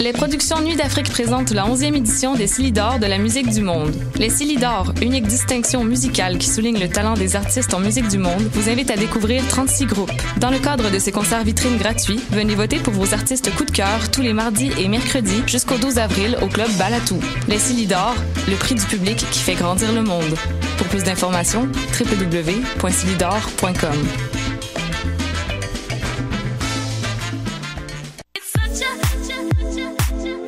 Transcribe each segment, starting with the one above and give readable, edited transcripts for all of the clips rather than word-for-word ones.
Les productions Nuit d'Afrique présentent la 11e édition des Silidor de la musique du monde. Les Silidor, unique distinction musicale qui souligne le talent des artistes en musique du monde, vous invite à découvrir 36 groupes. Dans le cadre de ces concerts vitrines gratuits, venez voter pour vos artistes coup de cœur tous les mardis et mercredis jusqu'au 12 avril au club Balatou. Les Silidor, le prix du public qui fait grandir le monde. Pour plus d'informations, www.silidor.com.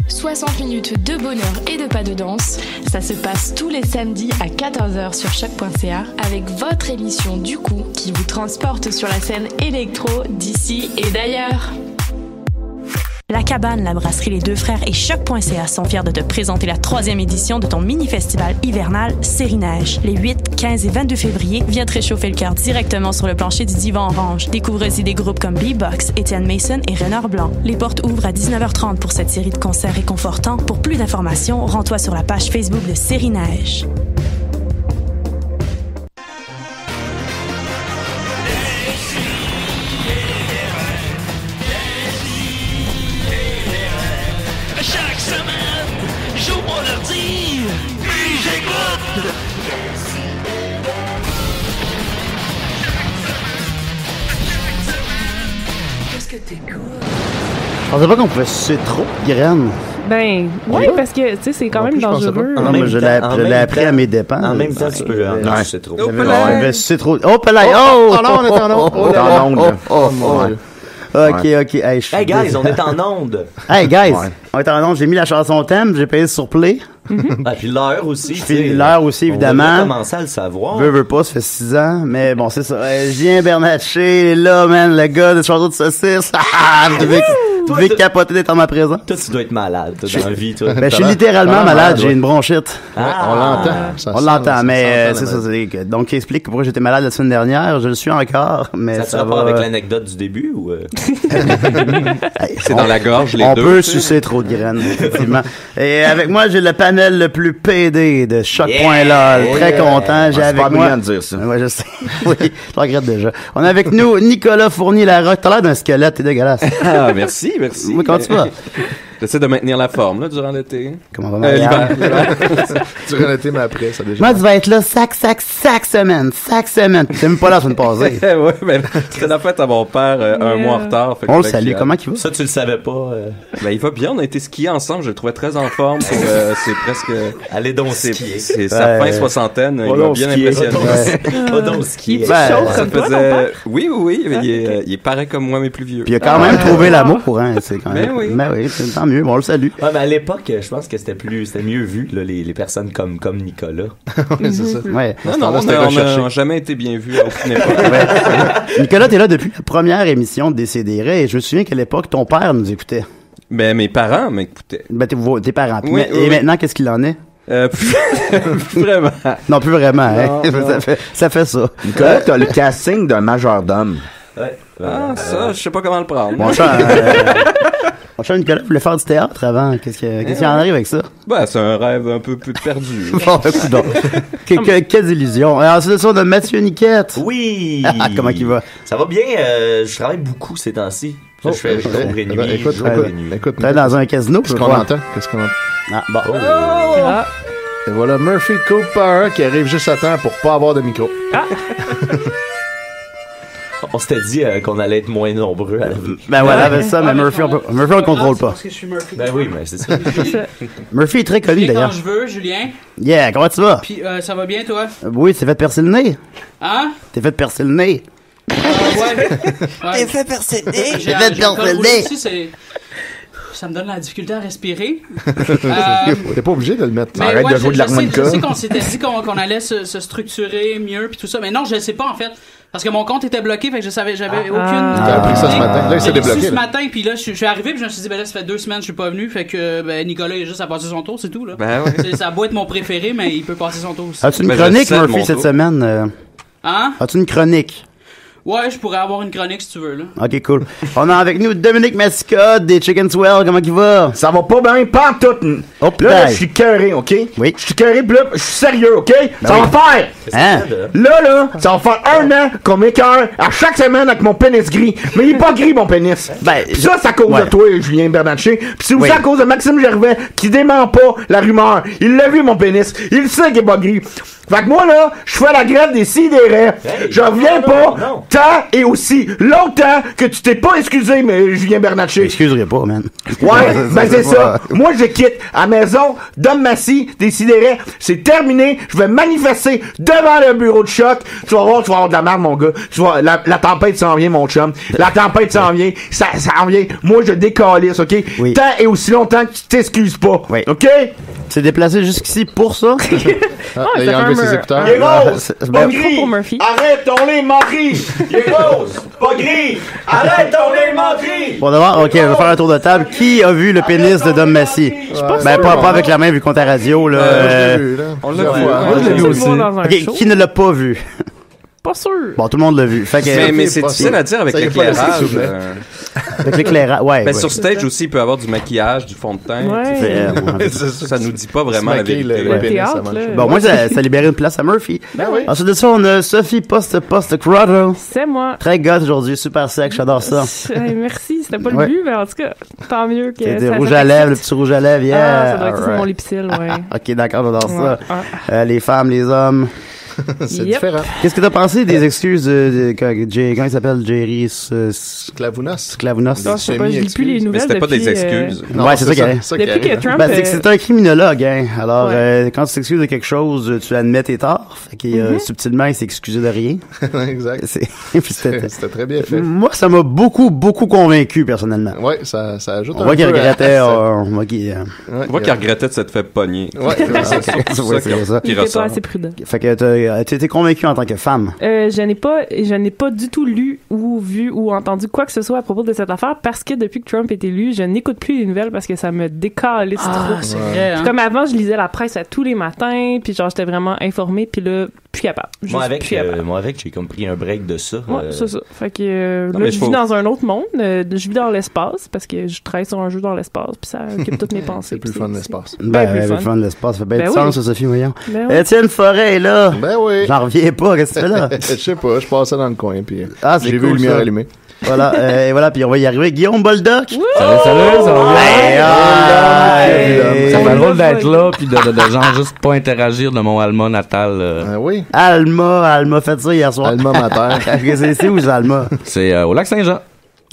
60 minutes de bonheur et de pas de danse. Ça se passe tous les samedis à 14h sur choc.ca avec votre émission du coup qui vous transporte sur la scène électro d'ici et d'ailleurs. La Cabane, la brasserie Les Deux Frères et Choc.ca sont fiers de te présenter la 3e édition de ton mini-festival hivernal Série Neige. Les 8, 15 et 22 février, viens te réchauffer le cœur directement sur le plancher du Divan Orange. Découvre aussi des groupes comme B-Box, Étienne Mason et Renard Blanc. Les portes ouvrent à 19h30 pour cette série de concerts réconfortants. Pour plus d'informations, rends-toi sur la page Facebook de Série Neige. Qu'est-ce que t'écoutes? Je pensais pas qu'on pouvait sucer trop de graines. Ben, oui, parce que, tu sais, c'est quand même dangereux. Non, mais je l'ai appris à mes dépens. En même temps, tu peux en sucer trop. C'est trop. Oh, palais! Oh! Oh non, on est en onde! On est en onde. Oh, mon Dieu. Ok. Hey, guys, on est en onde. Hey, guys, on est en onde. J'ai mis la chanson thème, j'ai payé sur play. Ah, puis l'heure aussi. Puis l'heure aussi, évidemment. On devrait commencer à le savoir. Veux pas, ça fait 6 ans. Mais bon, c'est ça. Julien Bernatchez, là, man, le gars de chanson de saucisse. Vous devez capoter d'être en ma présence. Toi, tu dois être malade, toi, dans la vie, toi. Ben, je suis littéralement malade, j'ai une bronchite. On l'entend. On l'entend, mais c'est ça. Donc, explique pourquoi j'étais malade la semaine dernière. Je le suis encore, mais ça a rapport avec l'anecdote du début ou c'est dans la gorge, les on deux. On peut sucer trop de graines, effectivement. Et avec moi, j'ai le panel le plus PD de Choc.lol. Très content. J'ai avec moi. C'est pas de dire ça. Ouais, je sais. Oui, je regrette déjà. On a avec nous Nicolas Fournier-Larocque. T'as l'air d'un squelette, t'es dégueulasse. Ah, merci. Oui, comment tu vas? J'essaie de maintenir la forme, là, durant l'été. Comment va l'hiver? Durant l'été, mais après, ça déjà. Moi, tu vas être là, chaque semaine. T'es même pas là la semaine passée. Oui, mais c'était la fête à mon père, un mois en retard. On le salue. Comment il va? Ça, tu le savais pas. Ben, il va bien. On a été skier ensemble. Je le trouvais très en forme. C'est presque... Allez donc skier. C'est sa fin soixantaine. Il m'a bien impressionné. Pas donc skier. Ça faisait... Oui. Il paraît comme moi, mais plus vieux. Puis il a quand même trouvé l'amour, hein. C'est quand même... oui. Ben oui, tant mieux. Bon, on le salue. Ouais, mais à l'époque, je pense que c'était mieux vu, là, les personnes comme Nicolas. Oui, c'est ça. Ouais. Non, on n'a jamais été bien vus à aucune époque. Nicolas, t'es là depuis la première émission de Décidéré et je me souviens qu'à l'époque, ton père nous écoutait. Ben, mes parents m'écoutaient. Ben, tes parents. Oui, et maintenant, qu'est-ce qu'il en est? Plus vraiment. Non, plus vraiment, hein. Ça fait ça. Nicolas, t'as le casting d'un majordome. Ouais. Ça, je sais pas comment le prendre. Mon cher Nicolas voulait faire du théâtre avant. Qu'est-ce qui en arrive avec ça? Ben, c'est un rêve un peu plus perdu. Bon, coudonc. Quelle illusion. Alors, c'est ça, on a Mathieu Niquette. Oui! Comment il va? Ça va bien, je travaille beaucoup ces temps-ci. Je fais jour et nuit. Écoute. T'es dans un casino, Qu'est-ce qu'on entend? Ah, bon. Et voilà Murphy Cooper qui arrive juste à temps pour pas avoir de micro. On s'était dit qu'on allait être moins nombreux à la vie. Ben voilà, avec ça, mais Murphy, on le contrôle pas. Parce que je suis Murphy. Ben oui, mais c'est ça. Murphy est très connu, Je viens d'ailleurs. quand je veux, Julien. Yeah, comment tu vas? Puis ça va bien, toi? Oui, t'es fait percer le nez. Hein? T'es fait percer le nez. Ouais. T'es fait percer le nez. J'ai T'es fait percer le nez. aussi, ça me donne la difficulté à respirer. T'es pas obligé de le mettre. Mais Arrête de jouer de l'harmonica. Je sais qu'on s'était dit qu'on allait se structurer mieux puis tout ça, mais non, je sais pas en fait. Parce que mon compte était bloqué, fait que j'avais aucune. T'as appris ça ce matin. Là, il s'est débloqué. Ce matin, puis là, je suis arrivé, puis je me suis dit, ben là, ça fait 2 semaines que je suis pas venu, fait que Nicolas, il a juste à passer son tour, c'est tout, là. Ben ouais. Ça a beau être mon préféré, mais il peut passer son tour aussi. As-tu une chronique, Murphy, cette semaine? Hein? As-tu une chronique? Ouais, je pourrais avoir une chronique si tu veux, là. Ok, cool. On a avec nous Dominique Mascotte des Chicken Swell. Comment il va? Ça va pas bien, pas en tout. Oh, là, je suis cœuré, OK? Oui. Je suis cœuré, pis là, je suis sérieux, OK? Ben ça oui. va faire! Hein? Là, ça va faire 1 an qu'on m'écœure à chaque semaine avec mon pénis gris. Mais il est pas gris, mon pénis. Ben, Pis ça, c'est à cause de toi, Julien Bernatchez. Pis c'est aussi à cause de Maxime Gervais, qui dément pas la rumeur. Il l'a vu, mon pénis. Il sait qu'il est pas gris. Fait que moi, là, je fais la grève des sidérés. Je reviens pas tant et aussi longtemps que tu t'es pas excusé, mais Julien Bernatchez. Excuserai pas, man. Ouais, ben c'est ça. Moi, je quitte à maison, Dom Massy, des sidérés. C'est terminé. Je vais manifester devant le bureau de choc. Tu vas voir, de la merde, mon gars. Tu vois, la tempête s'en vient, mon chum. La tempête s'en vient. Ça en vient. Moi, je décalisse, OK? Oui. Tant et aussi longtemps que tu t'excuses pas. Oui. OK? Tu t'es déplacé jusqu'ici pour ça? Il a enlevé ses écouteurs. Il est rose, Ben, pas gris. pour Murphy. Arrête ton lait menterie. Il est rose, pas gris. Arrête ton lait menterie. Bon, d'abord, ok, je vais faire un tour de table. Qui a vu le pénis de Dom Massy? Ben, pas avec la main, vu qu'on est à radio, là. Je l'ai vu, là. On l'a Plusieurs vu. fois. Moi, je l'ai vu aussi. Ok, qui ne l'a pas vu? Pas sûr. Bon, tout le monde l'a vu. Fait que, Mais c'est difficile à dire avec Ça y est pas laissé, l'éclairage. s'il vous plaît. avec l'éclairage, ouais. Ben, ouais. sur stage aussi, il peut y avoir du maquillage, du fond de teint. Ouais. Ça nous dit pas vraiment la maquille vérité. le Ouais. pénis Théâtre, avant le là. show. Bon, moi, ça a libéré une place à Murphy. Ben oui. Ensuite de ça, on a Sophie Post-Crotto. C'est moi. Très goth aujourd'hui, super sec, j'adore ça. Hey, merci, c'était pas Ouais. le but, mais en tout cas, tant mieux que C'est des ça rouges fait à lèvres, que- le petit rouge à lèvres, yeah. Ah, ça doit être ça, c'est Alright. mon lipsil, ouais. Ok, d'accord, j'adore ça. Ouais. Les femmes, les hommes. C'est Yep. différent. Qu'est-ce que t'as pensé des excuses quand il s'appelle Jerry Clavounas. Clavounas? Non, je sais pas, je lis plus les Mais nouvelles c'était pas depuis, des excuses. Ouais, c'est ça qui arrive. Depuis que Trump... Ben, c'est un criminologue, hein. Alors, Ouais. quand tu t'excuses de quelque chose, tu admets tes torts. Fait que, subtilement, il s'est excusé de rien. Exact. Puis c'était très bien fait. Moi, ça m'a beaucoup convaincu, personnellement. Ouais, ça ajoute On un voit qu'il peu regrettait, à- on voit qu'il... On voit qu'il regrettait de s'être fait pogner. Ouais, c'est surtout Ouais, ça c'est ça. qui Il était ressort. pas assez prudent. Fait que tu été convaincu en tant que femme. Je n'ai pas du tout lu ou vu ou entendu quoi que ce soit à propos de cette affaire parce que depuis que Trump est élu, je n'écoute plus les nouvelles parce que ça me décalisse trop. C'est vrai, hein? Comme avant, je lisais la presse à tous les matins, puis genre j'étais vraiment informée, puis là, plus capable. Juste plus capable. Moi, avec, j'ai comme pris un break de ça. Ouais, c'est ça. Fait que Non, là, mais je faut- vis dans un autre monde. Je vis dans l'espace parce que je travaille sur un jeu dans l'espace, puis ça occupe toutes mes pensées. C'est plus puis fun l'espace. Ben, plus le fun. fun de l'espace, ça fait bien Ben de oui. sens, ça, Sophie, voyons. Ben oui. Étienne Forêt est là. Ben oui. J'en reviens pas, qu'est-ce que tu fais là? Je sais pas, je passais dans le coin, puis Ah, c'est j'ai cool, vu le mien ça. allumé. Voilà, et voilà, puis on va y arriver. Guillaume Boldoc. Salut, ça va bien? Hey, Ça fait drôle d'être là, puis de genre juste pas interagir de mon Alma natal. Ah oui? Alma fait ça hier soir. Alma mater. C'est où, ça, Alma? C'est au lac Saint-Jean.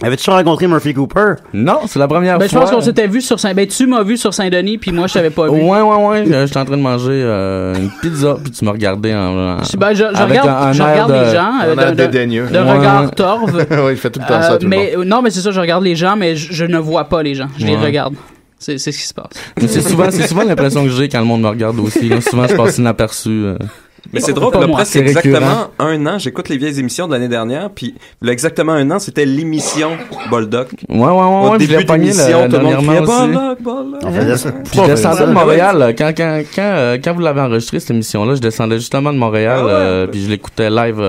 Avais-tu rencontré Murphy Cooper? Non, c'est la première Ben, je fois. pense qu'on s'était vu sur Saint... Ben, tu m'as vu sur Saint-Denis, puis moi, je t'avais pas vu. Ouais. J'étais en train de manger une pizza, puis tu m'as regardé en Ben, je avec regarde, je un air regarde de- les gens un air dédaigneux. de Ouais. regard torve. Oui, il fait tout le temps ça, tout le mais monde. non, mais c'est ça, je regarde les gens, mais je ne vois pas les gens. Je les Ouais. regarde. C'est ce qui se passe. Mais c'est souvent l'impression que j'ai quand le monde me regarde aussi. Là. Souvent, je passe inaperçu. Mais c'est drôle, Pas là, moi. presque C'est récurrent. exactement un an, j'écoute les vieilles émissions de l'année dernière, puis là, exactement un an, c'était l'émission Boldoc. Ouais. Au Je début l'ai pogné d'émission, tout le monde dernièrement criait aussi. Boldoc. On faisait ça. Puis je descendais de Montréal. Quand vous l'avez enregistré, cette émission-là, je descendais justement de Montréal, puis je l'écoutais live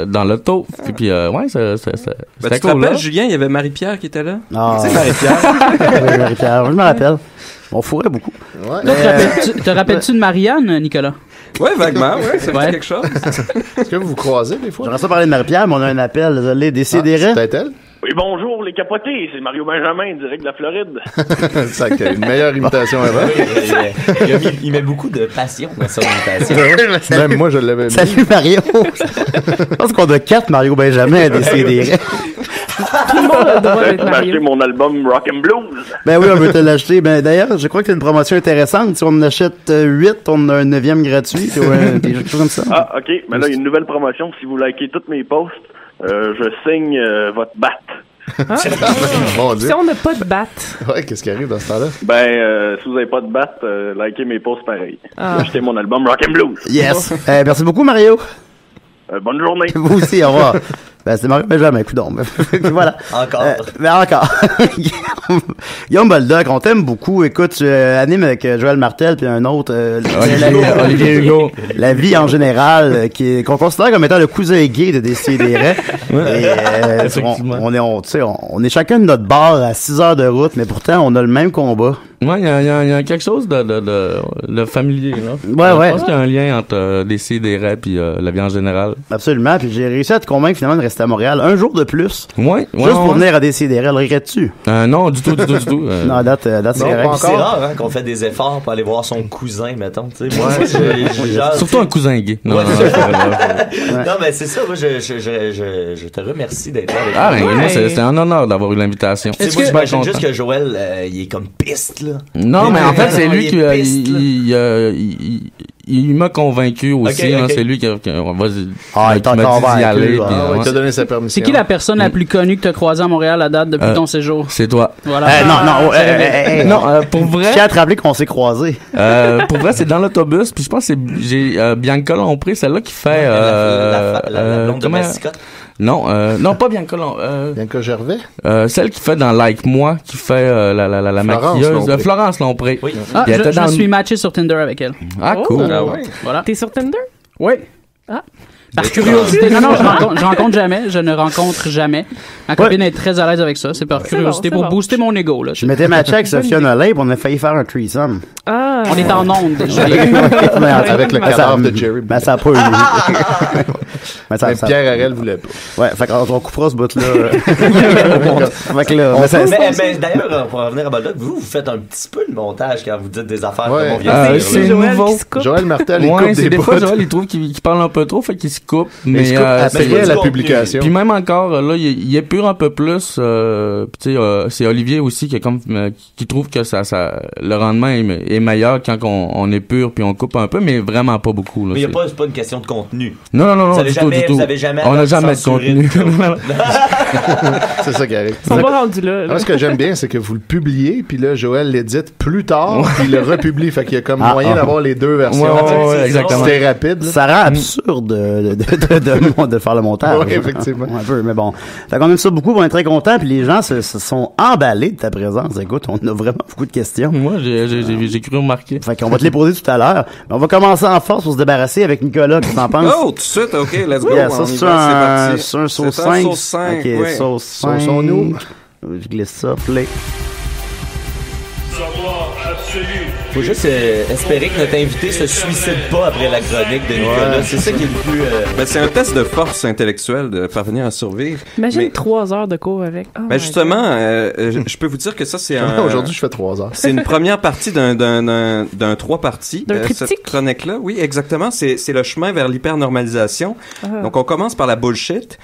dans l'auto. Puis ouais, Ben, c'était tu te cool. rappelles, Julien, il y avait Marie-Pierre qui était là? Ah. C'est Marie-Pierre. Oui, Marie-Pierre, je me rappelle. On fourrait beaucoup. Ouais. Te rappelles-tu de Marianne, Nicolas? Ouais, vaguement, ouais, ça me dit Ouais. quelque chose. Est-ce que vous vous croisez des fois? J'aimerais ça parler de Marie-Pierre, mais on a un appel, désolé, C'est décidérez. peut-être elle? Oui, bonjour les capotés, c'est Mario Benjamin, direct de la Floride. C'est une meilleure imitation avant. Il met beaucoup de passion dans son imitation. Même moi, je l'avais mis. Salut Mario. Je pense qu'on a 4 Mario Benjamin à décider. Tout le monde a le droit d'être Tu m'as acheté Mario. mon album Rock and Blues. Ben oui, on veut te l'acheter. Ben d'ailleurs, je crois que c'est une promotion intéressante. Si on en achète 8, on a un 9e gratuit. Puis ouais, puis quelque chose comme ça. Ah, ok, mais là, il y a une nouvelle promotion. Si vous likez toutes mes posts, je signe votre batte. Mon Dieu. Si on n'a pas de batte. Ouais, qu'est-ce qui arrive dans ce temps-là? Ben, si vous n'avez pas de batte, likez mes posts pareil. Achetez mon album Rock and Blues. Yes. Merci beaucoup, Mario. Bonne journée. Vous aussi, au revoir. Ben, c'est Mario Benjamin, coudonc. Voilà. Encore. Ben, encore. Guillaume Boldoc, on t'aime beaucoup. Écoute, tu animes avec Joël Martel puis un autre, Olivier Hugo. La vie en général, qu'on considère comme étant le cousin gay de Décideret. On est chacun de notre bar à 6 heures de route, mais pourtant, on a le même combat. Ouais, il y a quelque chose de familier, là. Ouais. Je pense qu'il y a un lien entre Décideret puis la vie en général. Absolument, puis j'ai réussi à te convaincre finalement de rester à Montréal un jour de plus. Ouais. Juste pour venir à Décideret, le regrettes-tu? Non, du tout. Non, à date, c'est correct. C'est rare, hein, qu'on fait des efforts pour aller voir son cousin, mettons, tu sais. Surtout un cousin gay. Non, mais c'est ça, moi, je te remercie d'être là avec moi. C'est un honneur d'avoir eu l'invitation. J'imagine juste que Joël, il est comme piste, là. Non, mais en fait, c'est lui qui il m'a convaincu aussi. Okay. C'est lui qui m'a dit d'y aller. Il t'a donné sa permission. C'est qui la personne la plus connue que tu as croisée à Montréal à date depuis ton séjour? C'est toi. Voilà. Pour vrai. Je tiens à te rappeler qu'on s'est croisés. Pour vrai, c'est dans l'autobus. Puis je pense que j'ai Bianca Lompré, celle-là qui fait. La blonde de Massicotte. Non, pas Bianca Bianca Gervais? Celle qui fait dans Like Moi, qui fait la maquilleuse. Florence Lompré. Oui. Je me suis matché sur Tinder avec elle. Ah, cool. Voilà. T'es sur Tinder? Oui. Ah. Par curiosité. Non, je rencontre jamais. Je ne rencontre jamais. Ma copine est très à l'aise avec ça. C'est par curiosité pour booster mon ego, là. Je m'étais matché avec Sophia Nolin et on a failli faire un threesome. Ah. On est en onde déjà. Avec le cadavre de Jerry. Ben, ça a pas eu lieu. Mais Pierre Harel voulait pas. Ouais, fait qu'on coupera ce bout-là. Mais d'ailleurs, pour revenir à Boldoc, vous faites un petit peu le montage quand vous dites des affaires comme on vient de dire. C'est nouveau. Joël Martel, il coupe des fois, Joël, il trouve qu'il parle un peu trop, fait qu'il se coupe. Mais après la publication. Puis même encore, là, il épure un peu plus. Tu sais, c'est Olivier aussi qui trouve que le rendement est meilleur quand on épure puis on coupe un peu, mais vraiment pas beaucoup. Là, mais c'est pas une question de contenu. Non, Vous avez jamais on n'a jamais de contenu. C'est ça qui arrive. On va rendu là. Moi, ce que j'aime bien, c'est que vous le publiez, puis là, Joël l'édite plus tard, puis il le republie. Fait qu'il y a comme moyen d'avoir les deux versions. Ouais, exactement. C'était rapide. Là. Ça rend absurde de faire le montage. Oui, effectivement. Un peu, mais bon. Fait qu'on aime ça beaucoup, on est très contents, puis les gens se sont emballés de ta présence. Écoute, on a vraiment beaucoup de questions. Moi, j'ai cru remarquer. Fait qu'on va te les poser tout à l'heure. Mais on va commencer en force pour se débarrasser avec Nicolas. Qu'est-ce que t'en penses? Oh, tout de suite, ok, let's go. Yeah, ça, c'est un sauce 5. Sauce 5, ok, oui. sauce 5. Sauçons-nous. Je glisse ça, play. Faut juste espérer que notre invité se suicide pas après la chronique de Nicolas. Ouais. C'est ça qui est le plus... Ben, c'est un test de force intellectuelle de parvenir à survivre. Imagine 3 heures de cours avec. Oh ben justement, je peux vous dire que ça, c'est Aujourd'hui, je fais 3 heures. C'est une première partie d'un 3 parties. Cette chronique-là, oui, exactement. C'est le chemin vers l'hypernormalisation. Donc, on commence par la bullshit.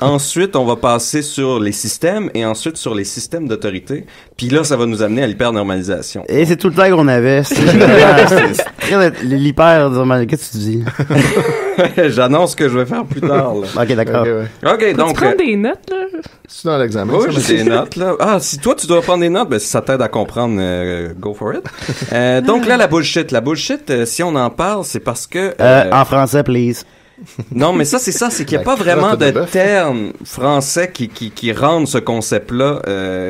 Ensuite, on va passer sur les systèmes et ensuite sur les systèmes d'autorité. Puis là, ça va nous amener à l'hypernormalisation. Et c'est tout le temps qu'on avait. C'est l'hyper... Qu'est-ce que tu dis? J'annonce ce que je vais faire plus tard. Là. Ok, d'accord. Ok, donc... Tu prends des notes, là? C'est dans l'examen. Oui, j'ai des notes, là. Ah, si toi, tu dois prendre des notes, ben, si ça t'aide à comprendre, go for it. Donc là, la bullshit. La bullshit, si on en parle, c'est parce que... En français, please. Non, mais c'est qu'il n'y a pas vraiment de terme français qui rendent ce concept-là.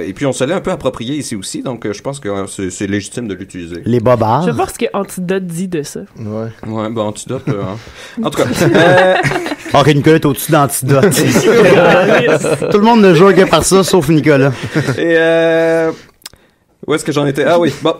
Et puis, on se l'est un peu approprié ici aussi, donc je pense que c'est légitime de l'utiliser. Les bobards. Je sais pas ce qu'Antidote dit de ça. Ouais, ben Antidote, hein. En tout cas... Ok, Nicolas est au-dessus d'Antidote. Tout le monde ne joue que par ça, sauf Nicolas. Et où est-ce que j'en étais? Ah oui, bon...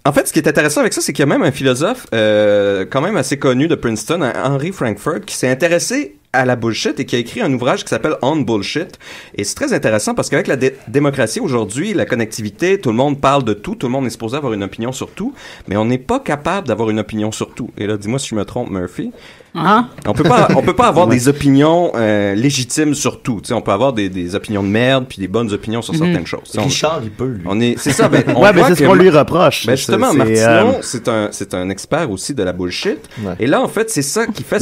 En fait, ce qui est intéressant avec ça, c'est qu'il y a même un philosophe quand même assez connu de Princeton, Henry Frankfurt, qui s'est intéressé à la bullshit et qui a écrit un ouvrage qui s'appelle On Bullshit. Et c'est très intéressant parce qu'avec la démocratie aujourd'hui, la connectivité, tout le monde parle de tout, tout le monde est supposé avoir une opinion sur tout, mais on n'est pas capable d'avoir une opinion sur tout. Et là, dis-moi si je me trompe, Murphy. Hein? On peut pas avoir des opinions légitimes sur tout. Tu sais, on peut avoir des opinions de merde puis des bonnes opinions sur certaines choses. Richard, il peut, lui. C'est ça. Ben, ouais, mais c'est ce qu'on lui reproche. Ben justement, Martineau, c'est un expert aussi de la bullshit. Ouais. Et là, en fait, c'est ça qui fait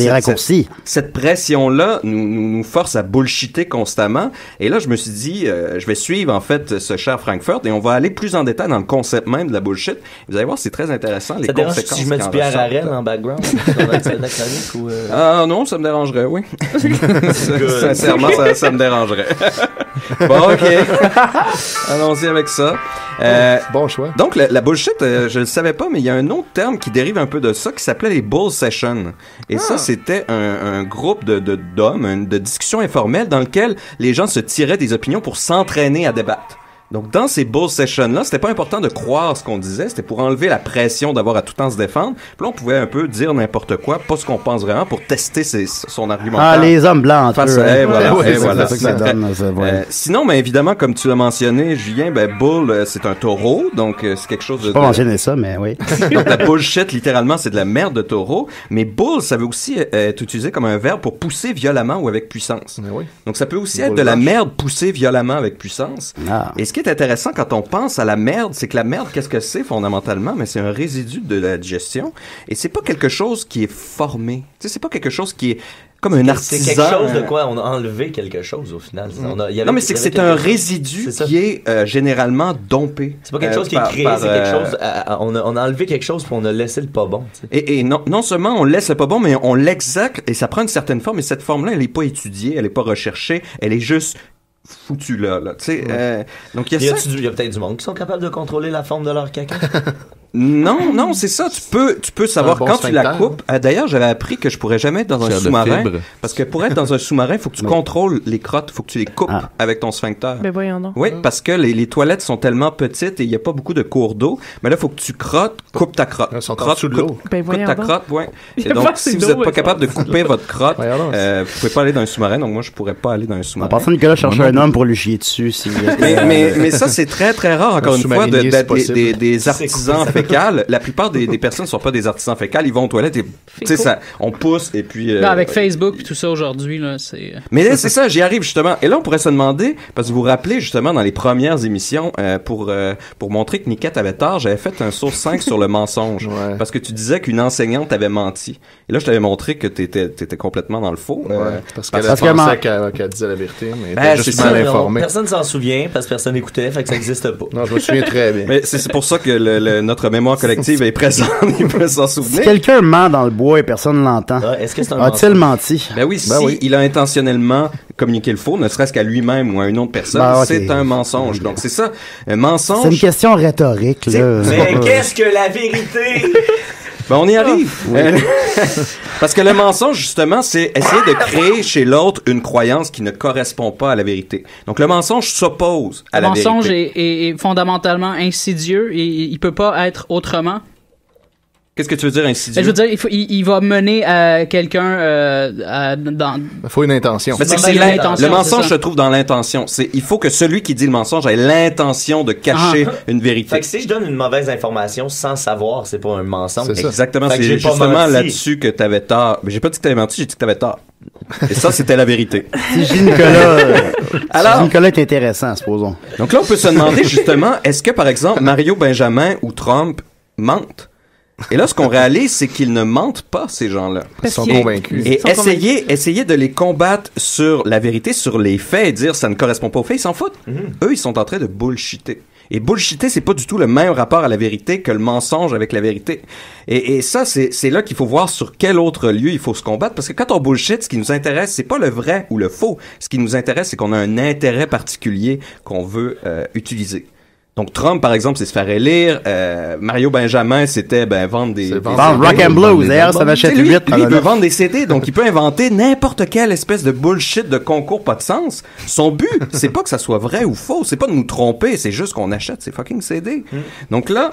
cette pression-là nous force à bullshiter constamment. Et là, je me suis dit, je vais suivre en fait ce cher Frankfurt et on va aller plus en détail dans le concept même de la bullshit. Vous allez voir, c'est très intéressant les conséquences. Si je mets du Pierre Harel en background sur la chronique ou ou... Ah non, ça me dérangerait, oui. Sincèrement, ça me dérangerait. Bon, OK. Allons-y avec ça. Bon choix. Donc, la bullshit, je le savais pas, mais il y a un autre terme qui dérive un peu de ça qui s'appelait les bull sessions. Et ça, c'était un groupe d'hommes, de discussions informelles dans lequel les gens se tiraient des opinions pour s'entraîner à débattre. Donc, dans ces bull sessions-là, c'était pas important de croire ce qu'on disait, c'était pour enlever la pression d'avoir à tout temps se défendre. Puis là, on pouvait un peu dire n'importe quoi, pas ce qu'on pense vraiment, pour tester son argumentaire. Ah, les hommes blancs entre eux. Voilà. C'est ça que ça donne. Sinon, mais évidemment, comme tu l'as mentionné, Julien, bull, c'est un taureau, donc c'est quelque chose de... J'ai pas mentionné ça, mais oui. Donc, la bullshit, littéralement, c'est de la merde de taureau. Mais bull, ça veut aussi être utilisé comme un verbe pour pousser violemment ou avec puissance. Oui. Donc, ça peut aussi être de la merde poussée violemment avec puissance. Ah. Et ce qui est intéressant quand on pense à la merde, c'est que la merde, qu'est-ce que c'est fondamentalement? Mais c'est un résidu de la digestion. Et c'est pas quelque chose qui est formé. Tu sais, c'est pas quelque chose qui est comme un artisan. C'est quelque chose de quoi on a enlevé quelque chose au final. Non, mais c'est que c'est un résidu qui est généralement dompé. C'est pas quelque chose qui est créé, c'est quelque chose. On a enlevé quelque chose puis on a laissé le pas bon. Tu sais. Et non seulement on laisse le pas bon, mais on l'exacte et ça prend une certaine forme. Et cette forme-là, elle est pas étudiée, elle est pas recherchée, elle est juste foutu là, tu sais. Donc il y a peut-être du monde qui sont capables de contrôler la forme de leur caca. Non, c'est ça. Tu peux savoir quand tu la coupes. D'ailleurs, j'avais appris que je pourrais jamais être dans un sous-marin. Parce que pour être dans un sous-marin, il faut que tu contrôles les crottes. Il faut que tu les coupes avec ton sphincter. Ben voyons donc. Oui, parce que les toilettes sont tellement petites et il n'y a pas beaucoup de cours d'eau. Mais là, il faut que tu coupes ta crotte. Ils sont en dessous de l'eau. Coupe ta crotte, ouais. Et donc, si vous n'êtes pas capable de couper votre crotte, vous pouvez pas aller dans un sous-marin. Donc, moi, je pourrais pas aller dans un sous-marin. En passant, Nicolas cherche un homme pour lui chier dessus. Mais ça, c'est très, très rare, encore une fois, d'être des artisans fécales. La plupart des personnes ne sont pas des artisans fécales, ils vont aux toilettes et tu sais ça, on pousse et puis avec Facebook et tout ça aujourd'hui là, c'est Mais là c'est ça, j'y arrive justement. Et là on pourrait se demander parce que vous vous rappelez justement dans les premières émissions pour montrer que Niquette avait tort, j'avais fait un source 5 sur le mensonge parce que tu disais qu'une enseignante avait menti. Et là je t'avais montré que t'étais complètement dans le faux. Parce qu'elle pensait qu'elle disait la vérité, mais elle était juste mal informée. Personne s'en souvient parce que personne n'écoutait, fait que ça n'existe pas. Non, je me souviens très bien. Mais c'est pour ça que notre mémoire collective est présente, il peut s'en souvenir. Si quelqu'un ment dans le bois et personne l'entend, est-ce que c'est un a-t-il menti? Ben oui, il a intentionnellement communiqué le faux, ne serait-ce qu'à lui-même ou à une autre personne, c'est un mensonge. Donc c'est ça, un mensonge. C'est une question rhétorique, là. Mais qu'est-ce que la vérité? Ben on y arrive. Parce que le mensonge, justement, c'est essayer de créer chez l'autre une croyance qui ne correspond pas à la vérité. Donc le mensonge s'oppose à la vérité. Le mensonge est fondamentalement insidieux et il peut pas être autrement. Qu'est-ce que tu veux dire insidieux? Je veux dire, il va mener quelqu'un dans... Il faut une intention. Mais c'est le mensonge se trouve dans l'intention. Il faut que celui qui dit le mensonge ait l'intention de cacher une vérité. Fait que si je donne une mauvaise information sans savoir, c'est pas un mensonge. C'est exactement. C'est justement là-dessus que t'avais tort. Mais j'ai pas dit que t'avais menti, j'ai dit que t'avais tort. Et ça, c'était la vérité. Si Nicolas est intéressant, supposons. Donc là, on peut se demander justement, est-ce que par exemple Mario Benjamin ou Trump mentent? Et là, ce qu'on réalise, c'est qu'ils ne mentent pas, ces gens-là. Ils sont convaincus. Et essayer de les combattre sur la vérité, sur les faits, et dire ça ne correspond pas aux faits, ils s'en foutent. Eux, ils sont en train de bullshiter. Et bullshiter, c'est pas du tout le même rapport à la vérité que le mensonge avec la vérité. Et ça, c'est là qu'il faut voir sur quel autre lieu il faut se combattre. Parce que quand on bullshit, ce qui nous intéresse, c'est pas le vrai ou le faux. Ce qui nous intéresse, c'est qu'on a un intérêt particulier qu'on veut utiliser. Donc Trump, par exemple, c'est se faire élire. Mario Benjamin, c'était vendre des rock and blues. D'ailleurs, ça m'achète 8. Lui, il peut vendre des CD, donc il peut inventer n'importe quelle espèce de bullshit de concours pas de sens. Son but, c'est pas que ça soit vrai ou faux, c'est pas de nous tromper, c'est juste qu'on achète ces fucking CD. Donc là,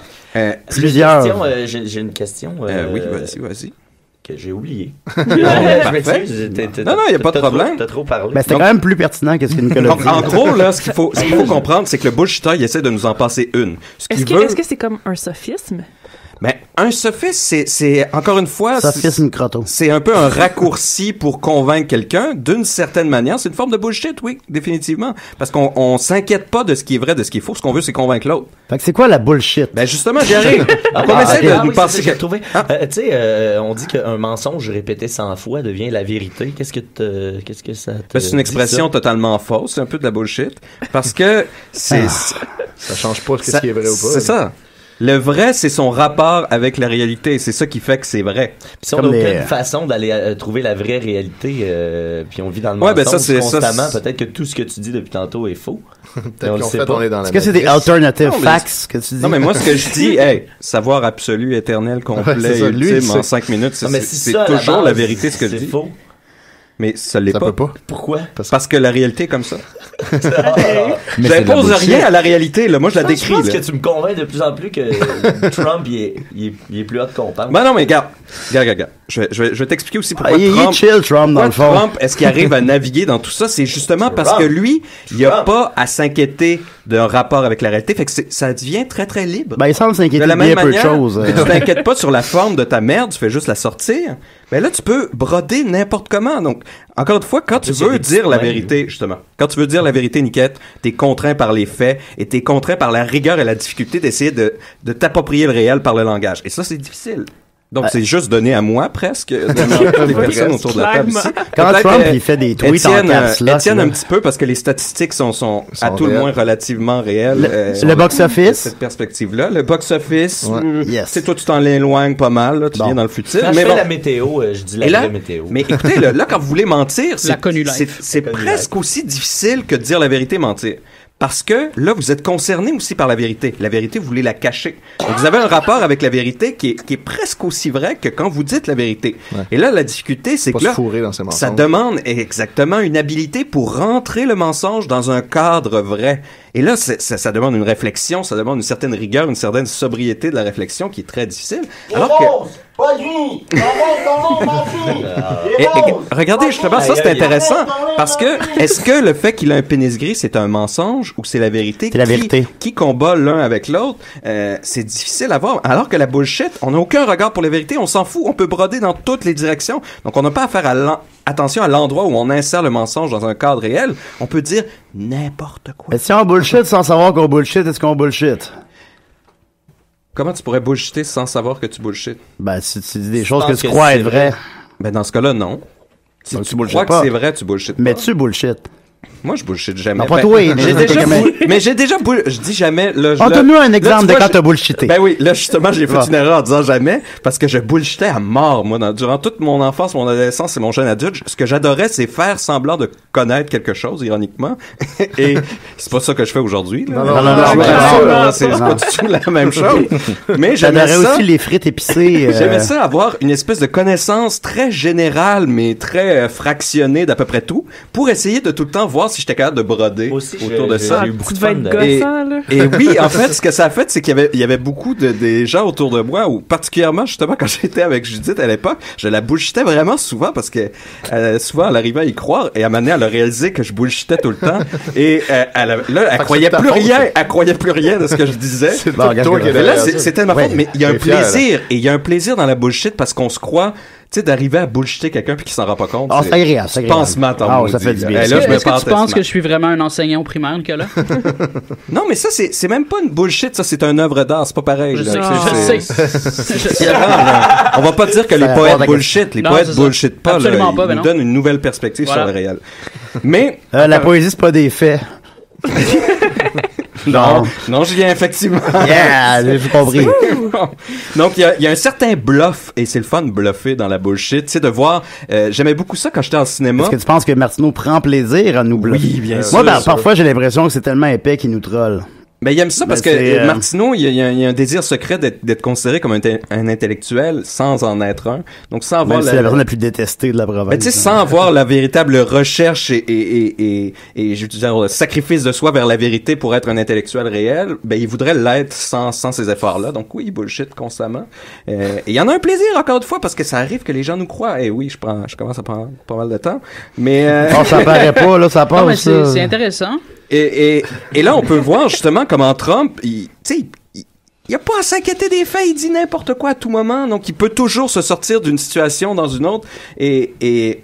plusieurs. J'ai une question. Oui, vas-y. Que j'ai oublié. Non, il n'y a pas de problème. T'as trop parlé. Mais c'était quand même plus pertinent que ce que Nicolas dit. En gros, là, ce qu'il faut comprendre, c'est que le bullshitter, il essaie de nous en passer une. Est-ce que c'est comme un sophisme? Ben, un sophisme, c'est encore une fois, sophisme crotto. C'est un peu un raccourci pour convaincre quelqu'un d'une certaine manière. C'est une forme de bullshit, oui, définitivement. Parce qu'on s'inquiète pas de ce qui est vrai, de ce qui est faux. Ce qu'on veut, c'est convaincre l'autre. Fait que c'est quoi la bullshit? Ben, justement, j'y arrive. On essaie de nous passer tu sais, on dit qu'un mensonge répété 100 fois devient la vérité. Qu'est-ce que ça te c'est une expression totalement fausse. C'est un peu de la bullshit. Parce que ça change pas ce qui est vrai ou pas. C'est ça. Le vrai, c'est son rapport avec la réalité. C'est ça qui fait que c'est vrai. Puis si on n'a aucune façon d'aller trouver la vraie réalité, puis on vit dans le Ouais, mensonge constamment, ça, peut-être que tout ce que tu dis depuis tantôt est faux. Peut-être qu'en fait, on est dans la Est-ce que c'est des alternative facts que tu dis? Non, mais moi, ce que je dis, savoir absolu, éternel, complet, ultime, en 5 minutes, c'est toujours la vérité, ce que je dis. C'est faux. Mais ça l'est pas. Pourquoi? Parce que la réalité est comme ça. J'impose rien à la réalité, là. Moi, je la décris. Je pense que tu me convaincs de plus en plus que Trump, il est plus hot qu'on pense. Ben non, mais regarde. Je vais t'expliquer aussi pourquoi il est chill, Trump, dans le fond. Trump, est-ce qu'il arrive à naviguer dans tout ça? C'est justement parce que lui, il a pas à s'inquiéter d'un rapport avec la réalité. Fait que ça devient très, très libre. Ben, il semble s'inquiéter de la bien même peu de manière choses. que tu t'inquiètes pas sur la forme de ta merde, tu fais juste la sortir. Ben là, tu peux broder n'importe comment. Donc, encore une fois, quand tu veux dire la vérité, justement, quand tu veux dire la vérité, Niquette, t'es contraint par les faits et t'es contraint par la rigueur et la difficulté d'essayer de t'approprier le réel par le langage. Et ça, c'est difficile. Donc, c'est juste donné à moi, presque, des personnes autour de la table ici. Quand Trump, il fait des tweets en caps lock, Étienne, un petit peu, parce que les statistiques sont à tout le moins relativement réelles. Le box-office. Cette perspective-là. Le box-office, c'est toi, tu t'en éloignes pas mal, là, tu viens dans le futur. Quand je fais la météo, je dis la vraie météo. Mais écoutez, là, quand vous voulez mentir, c'est presque aussi difficile que de dire la vérité, mentir. Parce que là, vous êtes concerné aussi par la vérité. La vérité, vous voulez la cacher. Donc, vous avez un rapport avec la vérité qui est presque aussi vrai que quand vous dites la vérité. Ouais. Et là, la difficulté, c'est que là, ça demande exactement une habilité pour rentrer le mensonge dans un cadre vrai. Et là, ça demande une réflexion, ça demande une certaine rigueur, une certaine sobriété de la réflexion qui est très difficile. Alors que... Pas gris! Regardez, justement, ça c'est intéressant parce que est-ce que le fait qu'il a un pénis gris c'est un mensonge ou c'est la vérité? C'est la vérité. Qui combat l'un avec l'autre? C'est difficile à voir. Alors que la bullshit, on n'a aucun regard pour la vérité, on s'en fout, on peut broder dans toutes les directions. Donc on n'a pas à faire attention à l'endroit où on insère le mensonge dans un cadre réel. On peut dire n'importe quoi. Mais si on bullshit sans savoir qu'on bullshit, est-ce qu'on bullshit? Comment tu pourrais bullshiter sans savoir que tu bullshit? Ben, si tu dis des choses que tu crois être vraies. Ben, dans ce cas-là, non. Si donc, tu crois que c'est vrai, tu bullshit pas. Mais tu bullshit. Moi, je bullshit jamais. Non, pas toi, mais j'ai déjà je dis jamais, là. Donne-nous un exemple de quand t'as bullshité. Ben oui, là, justement, j'ai fait une erreur en disant jamais, parce que je bullshitais à mort, moi, durant toute mon enfance, mon adolescence et mon jeune adulte. Ce que j'adorais, c'est faire semblant de connaître quelque chose, ironiquement. Et c'est pas ça que je fais aujourd'hui, là. Non, c'est pas du tout la même chose. Mais j'aimais aussi les frites épicées. J'aimais ça avoir une espèce de connaissance très générale, mais très fractionnée d'à peu près tout, pour essayer de tout le temps voir si j'étais capable de broder autour de ça. Tu devais être gossant, là. Et oui, en fait, ce que ça a fait, c'est qu'il y avait beaucoup des gens autour de moi, ou particulièrement, justement, quand j'étais avec Judith à l'époque, je la bullshitais vraiment souvent parce que souvent, elle arrivait à y croire et à un moment donné, elle a réalisé que je bullshitais tout le temps et elle croyait plus rien. Elle croyait plus rien de ce que je disais. C'est là, c'est tellement fort, mais il y a un plaisir. Et il y a un plaisir dans la bullshit parce qu'on se croit... Tu sais, d'arriver à bullshiter quelqu'un puis qu'il s'en rend pas compte. Ah, c'est agréable, c'est agréable. Pansement, ça fait du bien. Est-ce que tu penses que je suis vraiment un enseignant au primaire, Nicolas? Non, mais ça, c'est même pas une bullshit, ça, c'est une œuvre d'art, c'est pas pareil. Je sais. On va pas dire que les poètes bullshit, les poètes bullshit pas, absolument là, ils nous donnent une nouvelle perspective sur le réel. Mais... la poésie, c'est pas des faits. Non, je viens effectivement. Yeah, j'ai compris. Donc, il y a un certain bluff, et c'est le fun de bluffer dans la bullshit, tu sais, de voir, j'aimais beaucoup ça quand j'étais en cinéma. Est-ce que tu penses que Martineau prend plaisir à nous bluffer? Oui, bien sûr. Moi, parfois, j'ai l'impression que c'est tellement épais qu'il nous troll. Ben, il aime ça parce que Martineau, il y a un désir secret d'être considéré comme un intellectuel sans en être un. Donc, sans avoir c'est la personne la plus détestée de la province. Ben, tu sais, sans avoir la véritable recherche et je veux dire, le sacrifice de soi vers la vérité pour être un intellectuel réel, ben, il voudrait l'être sans ces efforts-là. Donc, oui, il bullshit constamment. Et il y en a un plaisir, encore une fois, parce que ça arrive que les gens nous croient. Et oui, je commence à prendre pas mal de temps. Mais, ça paraît pas, là, ça passe. Non, mais c'est intéressant. Et là, on peut voir justement comment Trump, il a pas à s'inquiéter des faits, il dit n'importe quoi à tout moment, donc il peut toujours se sortir d'une situation dans une autre. Et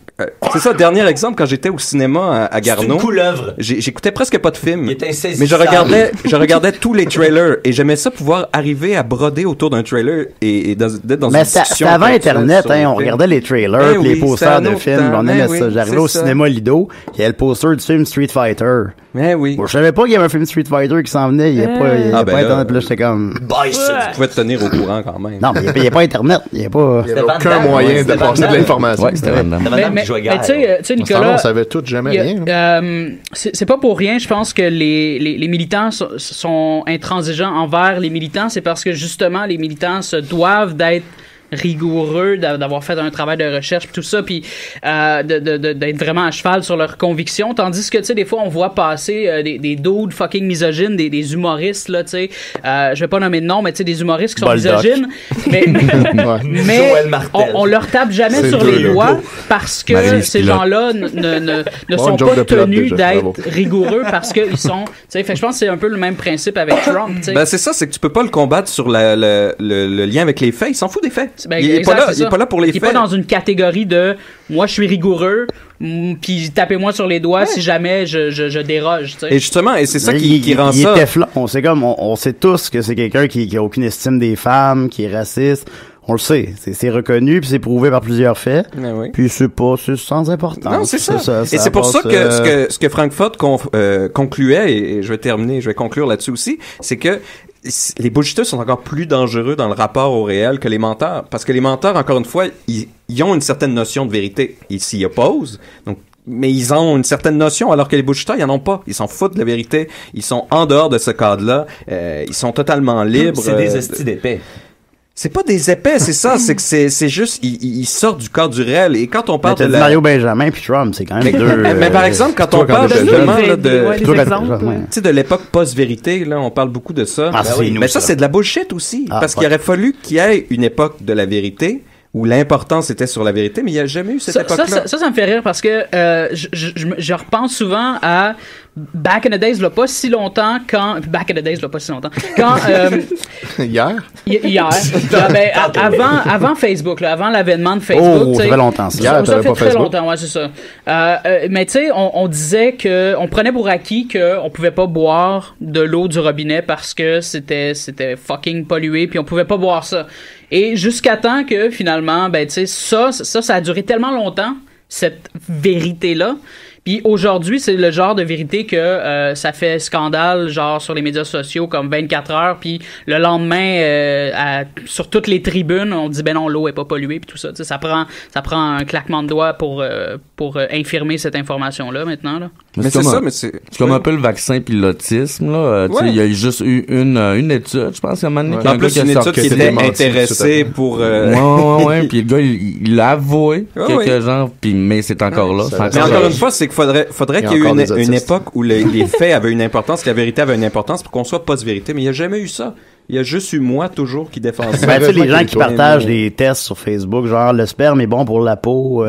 c'est ça, dernier exemple, quand j'étais au cinéma à Garneau. C'est une couleuvre. J'écoutais presque pas de films. Il était insaisissable. Mais je regardais tous les trailers et j'aimais ça pouvoir arriver à broder autour d'un trailer et d'être dans une discussion. Mais c'était avant Internet, hein, on regardait les trailers, les posters de films, on aimait ça. J'arrivais au cinéma Lido, il y avait le poster du film Street Fighter. Mais oui. Bon, je savais pas qu'il y avait un film Street Fighter qui s'en venait, il y a pas Internet, puis là j'étais comme... Tu pouvais te tenir au courant quand même. Non, mais il y a pas Internet, il y a pas... Il y avait aucun moyen de passer de l'information. Ouais, c'était Van Damme. Mais tu sais, Nicolas... On savait tout jamais rien. C'est pas pour rien, je pense que les militants sont intransigeants envers les militants, c'est parce que justement, les militants se doivent d'être rigoureux, d'avoir fait un travail de recherche, tout ça, puis d'être vraiment à cheval sur leurs convictions, tandis que, tu sais, des fois, on voit passer des dudes fucking misogynes, des humoristes, là, tu sais, je vais pas nommer de nom, mais tu sais, des humoristes qui sont misogynes, mais on leur tape jamais sur les doigts parce que ces gens-là ne sont pas tenus d'être rigoureux parce qu'ils sont, tu sais, fait que je pense que c'est un peu le même principe avec Trump, tu sais. Ben, c'est ça, c'est que tu peux pas le combattre sur le lien avec les faits, il s'en fout des faits. Ben, il est pas là pour les faits. Il est pas dans une catégorie de moi je suis rigoureux, puis tapez-moi sur les doigts si jamais je déroge. T'sais. Et justement, et c'est ça qui rend ça. Il est Teflon. On sait tous que c'est quelqu'un qui a aucune estime des femmes, qui est raciste. On le sait, c'est reconnu puis c'est prouvé par plusieurs faits. Oui. Puis c'est sans importance. Non, c'est ça. Et c'est pour ça que ce que Frankfurt concluait, et je vais conclure là-dessus aussi, c'est que les bullshitters sont encore plus dangereux dans le rapport au réel que les menteurs. Parce que les menteurs, encore une fois, ils ont une certaine notion de vérité. Ils s'y opposent. Donc, mais ils ont une certaine notion, alors que les bullshitters, ils en ont pas. Ils s'en foutent de la vérité. Ils sont en dehors de ce cadre-là. Ils sont totalement libres. C'est des estis d'épais. C'est pas des épais, c'est ça. C'est que c'est juste, ils sortent du cadre du réel. Et quand on parle de Mario Benjamin puis Trump, c'est quand même deux. Mais par exemple, quand on parle justement de l'époque post-vérité, là, on parle beaucoup de ça. Mais ça, c'est de la bullshit aussi. Parce qu'il aurait fallu qu'il y ait une époque de la vérité où l'importance était sur la vérité, mais il n'y a jamais eu cette époque-là. Ça me fait rire parce que je repense souvent à Back in the Days, là, pas si longtemps, quand... Back in the Days, là, pas si longtemps. Quand... Hier? Hier. Avant Facebook, là, avant l'avènement de Facebook. Oh, ça fait longtemps. Ça fait très longtemps, ouais, c'est ça. Mais tu sais, on disait que... On prenait pour acquis qu'on pouvait pas boire de l'eau du robinet parce que c'était fucking pollué, puis on pouvait pas boire ça. Et jusqu'à temps que, finalement, ben, tu sais, ça a duré tellement longtemps, cette vérité-là. Puis aujourd'hui, c'est le genre de vérité que ça fait scandale, genre sur les médias sociaux comme 24 heures, puis le lendemain, sur toutes les tribunes, on dit ben non, l'eau est pas polluée, puis tout ça. Ça prend un claquement de doigts pour infirmer cette information-là maintenant. Là. Mais c'est comme un peu le vaccin puis l'autisme là. Il y a juste eu une étude, je pense, à un moment donné. En plus, une étude qui était intéressée pour. Ouais. Puis le gars, il l'a avoué quelques gens, mais c'est encore là. Mais encore une fois, c'est que faudrait qu'il y ait une époque où les faits avaient une importance, que la vérité avait une importance pour qu'on soit post-vérité, mais il n'y a jamais eu ça. Il y a juste eu moi toujours qui défend ça. Ben, tu sais, les gens qui partagent des tests sur Facebook, genre le sperme est bon pour la peau,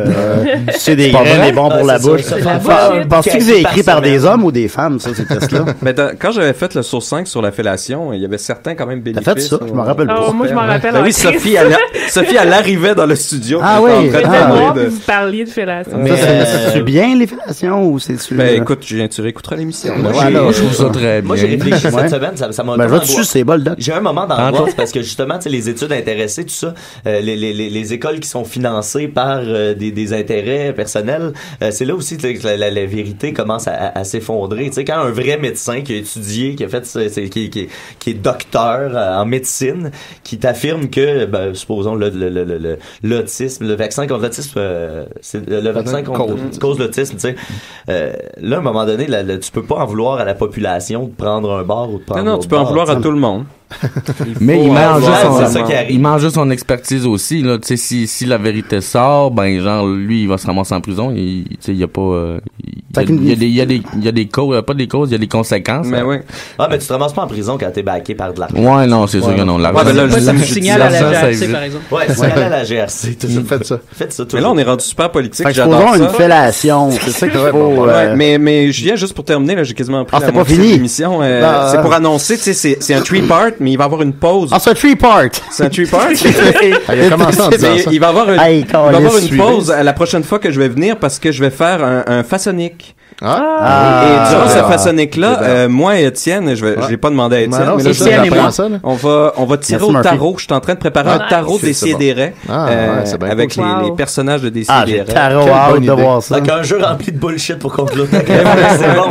c'est des graines est bon pour la bouche. Penses-tu que c'est écrit par des hommes ou des femmes, ça, ces tests-là? Mais quand j'avais fait le Source 5 sur la fellation, il y avait certains quand même bénéfices. T'as fait ça? Je m'en rappelle pas. Moi, je m'en rappelle. Oui, Sophie, elle arrivait dans le studio. Ah oui. Vous parliez de fellation. Mais c'est bien les fellations ou c'est-tu? Ben écoute, tu réécouteras l'émission. Moi, je trouve ça très bien. Moi, j'ai réfléchi cette semaine, ça m'a. Ben, je vais te sucer, c'est bol doc. J'ai un moment d'angoisse parce que justement, tu sais, les études intéressées, tout ça, les écoles qui sont financées par des intérêts personnels, c'est là aussi que la vérité commence à s'effondrer. Tu sais, quand un vrai médecin qui a étudié, qui a fait, qui est docteur en médecine, qui t'affirme que, ben, supposons l'autisme, le vaccin contre l'autisme, c'est le vaccin cause l'autisme. Tu sais, là, à un moment donné, tu peux pas en vouloir à la population de prendre un bar ou de prendre. Non, tu peux en vouloir à tout le monde. Mais il mange juste son expertise aussi là. Tu sais, si la vérité sort, ben genre lui il va se ramasser en prison. Il y a pas. Il y a des causes, pas des causes, il y a des conséquences. Mais oui. Ah, mais tu te ramasses pas en prison quand t'es backé par de l'argent. Ouais, non, c'est sûr que non. L'argent. Ça signale à la GRC, par exemple. Ouais, signale à la GRC. Faites ça. Faites ça tout. Mais là, on est rendu super politique. J'adore ça. Une fellation. C'est ça qu'il faut. Mais Julien, juste pour terminer, là, j'ai quasiment pris la moitié de l'émission. C'est pour annoncer, tu sais, c'est un 3-part, mais il va y avoir une pause. Ah, c'est un 3-part. C'est un 3-part. Il a commencé en disant ça. Il va y avoir une pause à la prochaine fois que je vais venir parce que je vais faire un façonnique. Et durant ce façonnique-là, moi et Étienne, je l'ai pas demandé à Étienne, mais là, Étienne et moi, on va tirer au tarot. Je suis en train de préparer un tarot des Décidérés avec les personnages de Décidérés. Tarot, hâte de voir ça. Donc un jeu rempli de bullshit pour conclure. C'est bon,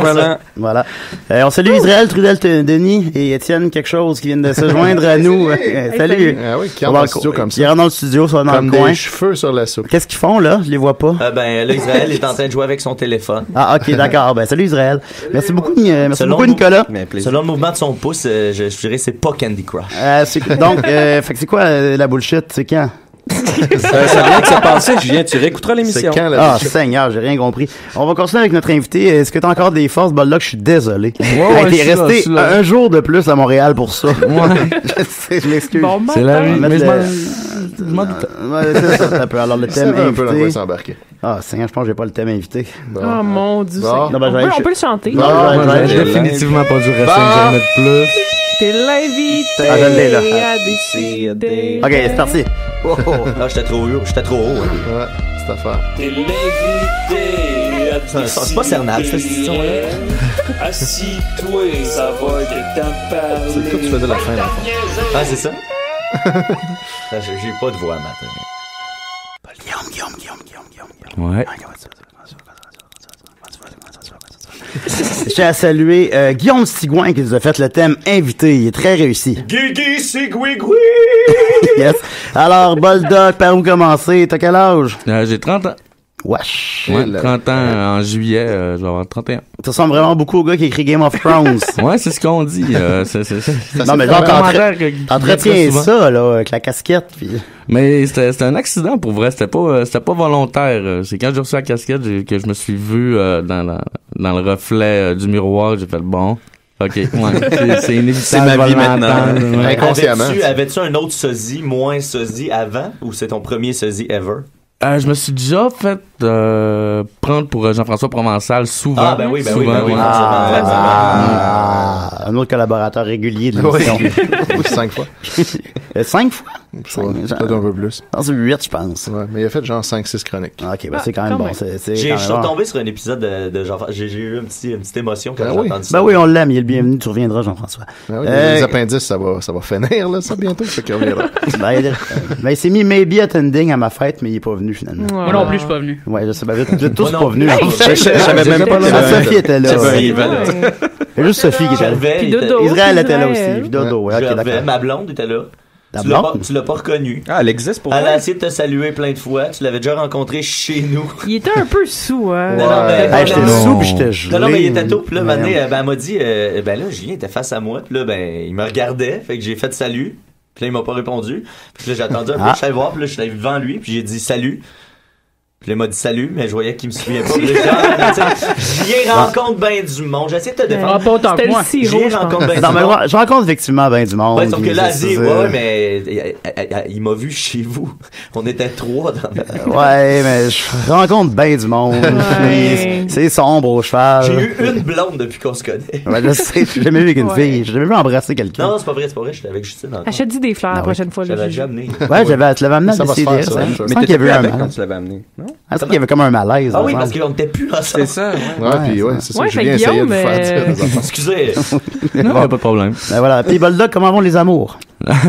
voilà. On salue Israël, Trudel, Denis et Étienne, quelque chose qui viennent de se joindre à nous. Salut. Ah oui, qui rentre dans le studio comme ça. Qui rentre dans le studio, soit dans le coin. Des cheveux sur la soupe. Qu'est-ce qu'ils font là? Je les vois pas. Ben là, Israël est en train de jouer avec son téléphone. Ah, ok. D'accord. Ben, salut Israël. Merci beaucoup, Nicolas. Selon le mouvement de son pouce, je dirais c'est pas Candy Crush. Donc, fait que c'est quoi la bullshit? C'est quand? Ça vient de se passer, Julien. Tu réécouteras l'émission. C'est quand, la bullshit? Seigneur, j'ai rien compris. On va continuer avec notre invité. Est-ce que t'as encore des forces, Boldoc? Je suis désolé. T'es resté un jour de plus à Montréal pour ça. Je m'excuse. C'est la vie. Mais je m'en doute. C'est ça, ça peut. Alors, le thème un peu dans quoi invité. s'embarquer. Ah, Seigneur, je pense que j'ai pas le thème invité. Oh mon Dieu. Non, On peut le chanter. J'ai définitivement pas dû rester une journée de plus. T'es l'invité à décider. Ok, c'est parti. Ah, j'étais trop haut. Ouais, cette affaire. T'es l'invité à décider. C'est pas Cernal, cette question-là. Assis-toi, ça va être le temps de parler. C'est toi, tu faisais la fin, dans le fond. Ah, c'est ça? J'ai pas de voix matin. Guillaume. Ouais. Je tiens à saluer Guillaume Sigouin qui nous a fait le thème invité. Il est très réussi. Guigui Sigouigui! Yes. Alors, Boldoc, par où commencer? T'as quel âge? J'ai 30 ans. Wesh. Ouais, 30 ans en juillet, je vais avoir 31. Ça ressemble vraiment beaucoup au gars qui écrit Game of Thrones. Ouais, c'est ce qu'on dit. Non, mais genre, t'entretiens ça, là, avec la casquette. Puis... Mais c'était un accident pour vrai. C'était pas volontaire. C'est quand j'ai reçu la casquette que je me suis vu dans le reflet du miroir. J'ai fait bon. Ok, ouais, c'est inévitable. C'est ma vie maintenant. Inconsciemment. Avais-tu un autre sosie, moins sosie avant, ou c'est ton premier sosie ever? Je me suis déjà fait prendre pour Jean-François Provençal souvent. Ah, ben oui. Un autre collaborateur régulier de l'émission. Oui, 5 fois. 5 fois? Peut-être un peu plus. Non, c'est 8, je pense. Ouais, mais il a fait genre 5-6 chroniques. Ok, ben c'est quand même bon. Je suis retombé sur un épisode de Jean-François. J'ai eu une petite émotion quand j'ai entendu ça. Ben oui, on l'aime. Il est le bienvenu. Tu reviendras, Jean-François. Ben oui, les appendices, ça va finir, là, ça, bientôt. Ça qui reviendra. Ben, il s'est mis maybe attending à ma fête, mais il est pas venu, finalement. Moi non plus, je suis pas venu. Ouais, je sais, ben, vous êtes tous pas venus. J'avais même pas là. Sophie était là. C'est juste Sophie qui était là. Israël était là aussi. Dodo, ouais, ok, d'accord. Ma blonde était là. Tu l'as pas reconnu. Ah, elle existe pour Elle a essayé de te saluer plein de fois. Tu l'avais déjà rencontré chez nous. Il était un peu sous, hein. J'étais sous pis j'étais gelé. Non, mais il était tôt. Puis là, elle m'a dit, ben là, Julien était face à moi. Puis là, ben, il me regardait. Fait que j'ai fait salut. Puis là, il m'a pas répondu. Puis là, j'ai attendu un peu. Je suis allé voir. Puis là, je suis allé devant lui. Puis j'ai dit salut. Puis là, il m'a dit salut, mais je voyais qu'il me souvient pas. Julien rencontre bien du monde. J'essaie de te défendre. Pas autant que moi. Julien rencontre bien du monde. Non, mais je rencontre effectivement bien du monde. Ouais, sauf que là, elle dit, ouais, mais il m'a vu chez vous. On était 3 dans le... Ouais, mais je rencontre bien du monde. C'est sombre au cheval. J'ai eu une blonde depuis qu'on se connaît. Ouais, je sais, j'ai jamais vu qu'une fille. J'ai jamais vu embrasser quelqu'un. Non, c'est pas vrai. J'étais avec Justine. Achète-y des fleurs la prochaine fois. Je l'avais déjà amené. Ouais, tu l'avais amené à décider. Mais t'étais plus avec quand tu l'avais amené, non? Ah, c'est qu'il y avait comme un malaise. Ah oui, parce qu'on n'était plus ensemble. C'est ça, ouais. Puis ouais, c'est ça que Julien essayait de faire dire. Excusez. Non, pas de problème. Ben voilà. Puis Boldoc, comment vont les amours?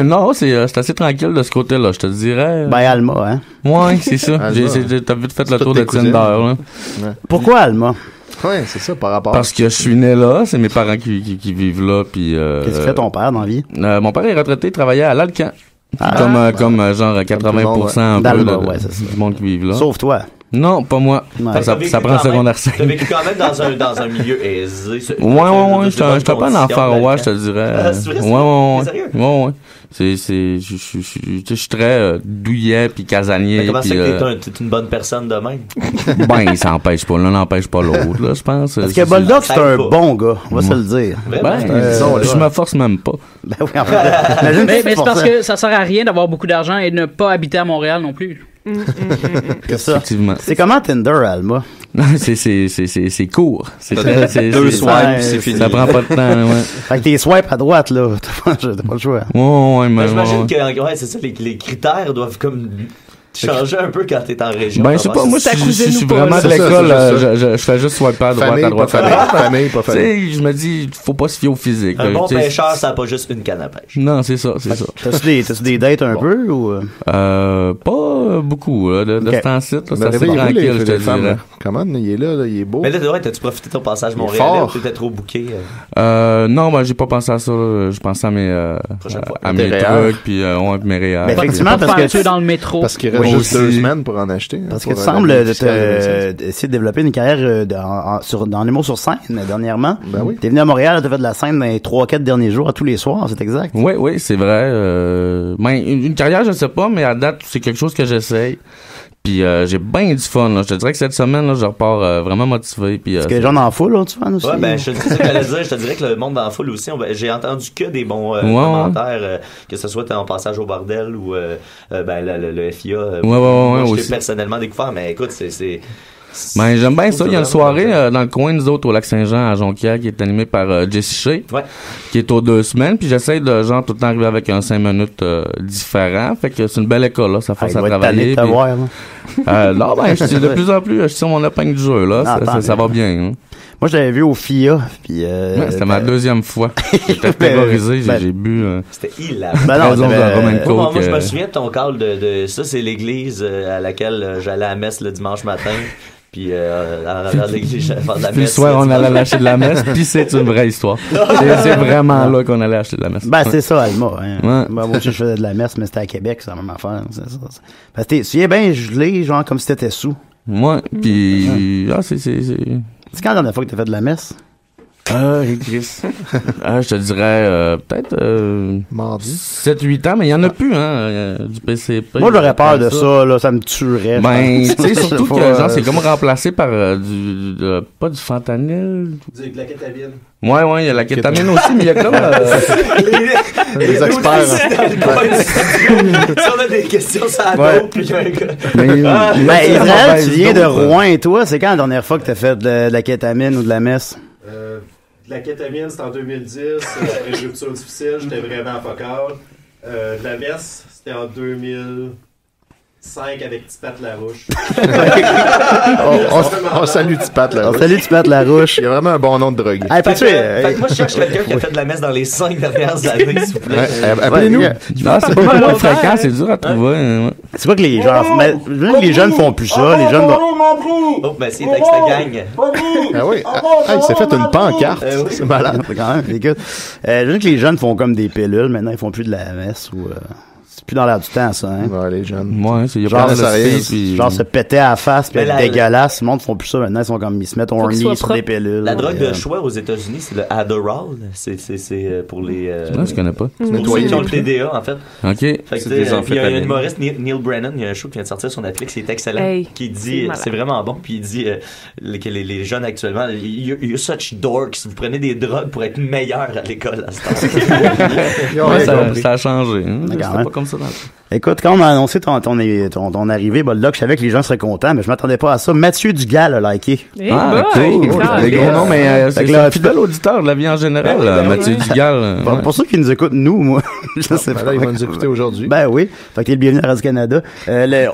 Non, c'est assez tranquille de ce côté-là, je te dirais. Ben Alma, hein? Ouais, c'est ça. T'as vite fait le tour de Tinder, là. Pourquoi Alma? Ouais, c'est ça, par rapport. Parce que je suis né là, c'est mes parents qui vivent là, puis qu'est-ce que fait ton père dans la vie? Mon père est retraité, il travaillait à l'Alcan. Comme genre 80% un peu du monde qui vit là. Sauf toi. Non, pas moi. Ouais. Ça prend le secondaire 5. T'as vécu quand même dans un milieu aisé. Ouais, j'étais pas un enfant roi, je te dirais. C'est vrai, Ouais. Sérieux? Ouais. Je suis très douillet puis casanier. Mais comment puis, c'est que t'es une bonne personne de même? Ben, ça n'empêche pas. L'un n'empêche pas l'autre, là, je pense. Parce que Boldock, c'est un bon gars. On va se le dire. Je me force même pas. Ben oui, en fait. Mais c'est parce que ça sert à rien d'avoir beaucoup d'argent et de ne pas habiter à Montréal non plus. Que ça. Effectivement. C'est comment Tinder, Alma? C'est court. C'est deux swipes, c'est fini. Ça prend pas de temps, ouais. Fait que tes swipes à droite, là, t'as pas le choix. Ouais, mais j'imagine que, c'est ça, les critères doivent comme changer un peu quand t'es en région. Ben, je sais pas, moi, je suis vraiment de l'école, je fais juste swiper à droite, famille, pas famille. Tu sais, je me dis, faut pas se fier au physique. Un bon pêcheur, ça n'a pas juste une canne à pêche. Non, c'est ça. T'as-tu des dates un peu, ou? Pas beaucoup, là, de ce temps-ci, là, c'est assez tranquille, je te dirais. Comment, il est là, il est beau. Mais là, t'as-tu profité de ton passage Montréal ou t'étais trop booké? Non, ben, j'ai pas pensé à ça, je pensais à mes trucs, puis mes réels. Mais effectivement, parce que tu es dans le métro. Parce qu'il reste juste 2 semaines pour en acheter. Parce que tu sembles essayer de développer une carrière dans l'humour sur scène, dernièrement. Ben oui. T'es venu à Montréal, t'as fait de la scène dans les 3-4 derniers jours, à tous les soirs, c'est exact? Oui, c'est vrai. Ben, une carrière, je sais pas, mais à date, c'est quelque chose que j'essaye. Puis j'ai bien du fun, là. Je te dirais que cette semaine, là, je repars vraiment motivé. Puis, est-ce que les gens en foule, là, tu fais aussi? Ouais, ben, je te dirais que le monde dans la foule aussi, j'ai entendu que des bons commentaires, que ce soit en passage au bordel ou, le FIA. Moi, je l'ai personnellement découvert, mais écoute, c'est ben, j'aime bien ça. Il y a une soirée dans le coin, nous autres, au Lac-Saint-Jean, à Jonquière, qui est animée par Jesse Shea, qui est aux 2 semaines. Puis j'essaie de, genre, tout le temps arriver avec un 5 minutes différent. Fait que c'est une belle école, là. Ça force à travailler. Puis, non, ben, de plus en plus, je suis sur mon épingle du jeu, là. Ça va bien, hein. Moi, je l'avais vu au FIA, puis c'était ma 2e fois. J'étais terrorisé, j'ai bu. C'était hilarant. Moi, je me souviens de ton call de ça, c'est l'église à laquelle j'allais à la messe le dimanche matin. Puis à l'église, j'allais faire de la messe. Puis le soir, on allait acheter de la messe. Puis c'est une vraie histoire. C'est vraiment là qu'on allait acheter de la messe. Ben, c'est ça, Alma. Hein. Ouais. Ben, moi aussi, je faisais de la messe, mais c'était à Québec, c'est la même affaire. C'est ça. Parce que tu es bien gelé, genre comme si t'étais sous. Ouais, puis C'est quand la dernière fois que t'as fait de la messe? Chris. Je te dirais peut-être mardi. 7-8 ans, mais il y en a plus, du PCP. Moi, j'aurais peur de ça, là, ça me tuerait. Ben, tu sais, surtout que genre, c'est comme remplacé par pas du fentanyl. De la kétamine. Ouais, il y a la kétamine aussi, mais il y a comme les experts. Si on a des questions, ça d'autres, puis il y a un gars. Mais Israël, tu viens de Rouen, et toi, c'est quand la dernière fois que t'as fait de la kétamine ou de la messe? De la kétamine, c'était en 2010. Après une rupture difficile, j'étais vraiment focal. De la messe, c'était en 2005 avec Tipat Larouche. On salue Tipat Larouche. On salue Tipat Larouche. Il y a vraiment un bon nom de drogue. Fait que moi, je cherche quelqu'un qui a fait de la messe dans les 5 dernières années, s'il vous plaît. Appelez-nous. Non, c'est pas vraiment fréquent, c'est dur à trouver. C'est pas que les gens, les jeunes font plus ça. Les jeunes Oh, ben c'est avec sa gang. Ah oui. Il s'est fait une pancarte. C'est malade. Quand même, écoute. Je dis que les jeunes font comme des pilules. Maintenant, ils font plus de la messe ou... C'est plus dans l'air du temps, ça, hein? Ouais, les jeunes. Ouais, c'est genre se péter à la face, puis être dégueulasse. Le monde font plus ça maintenant. Ils se mettent horny sur des pilules. La drogue de choix aux États-Unis, c'est le Adderall. C'est pour les. Non, je connais pas. C'est pour ceux qui ont le TDA, en fait. OK. Fait que, il y a un humoriste, Neil Brennan, il y a un show qui vient de sortir sur Netflix, qui est excellent. Qui dit, c'est vraiment bon, puis il dit que les jeunes actuellement, you're such dorks. Vous prenez des drogues pour être meilleurs à l'école à ce temps. Ça a changé. C'était pas comme ça. Écoute, quand on a annoncé ton arrivée, Boldock, je savais que les gens seraient contents, mais je m'attendais pas à ça. Mathieu Dugal a liké. Cool. Les gros noms, mais c'est un fidèle auditeur de la vie en général, Mathieu Dugal. Pour ceux qui nous écoutent, nous, moi, je sais pas. Là, ils vont nous écouter aujourd'hui. Ben oui. Fait que t'es le bienvenu à Radio-Canada.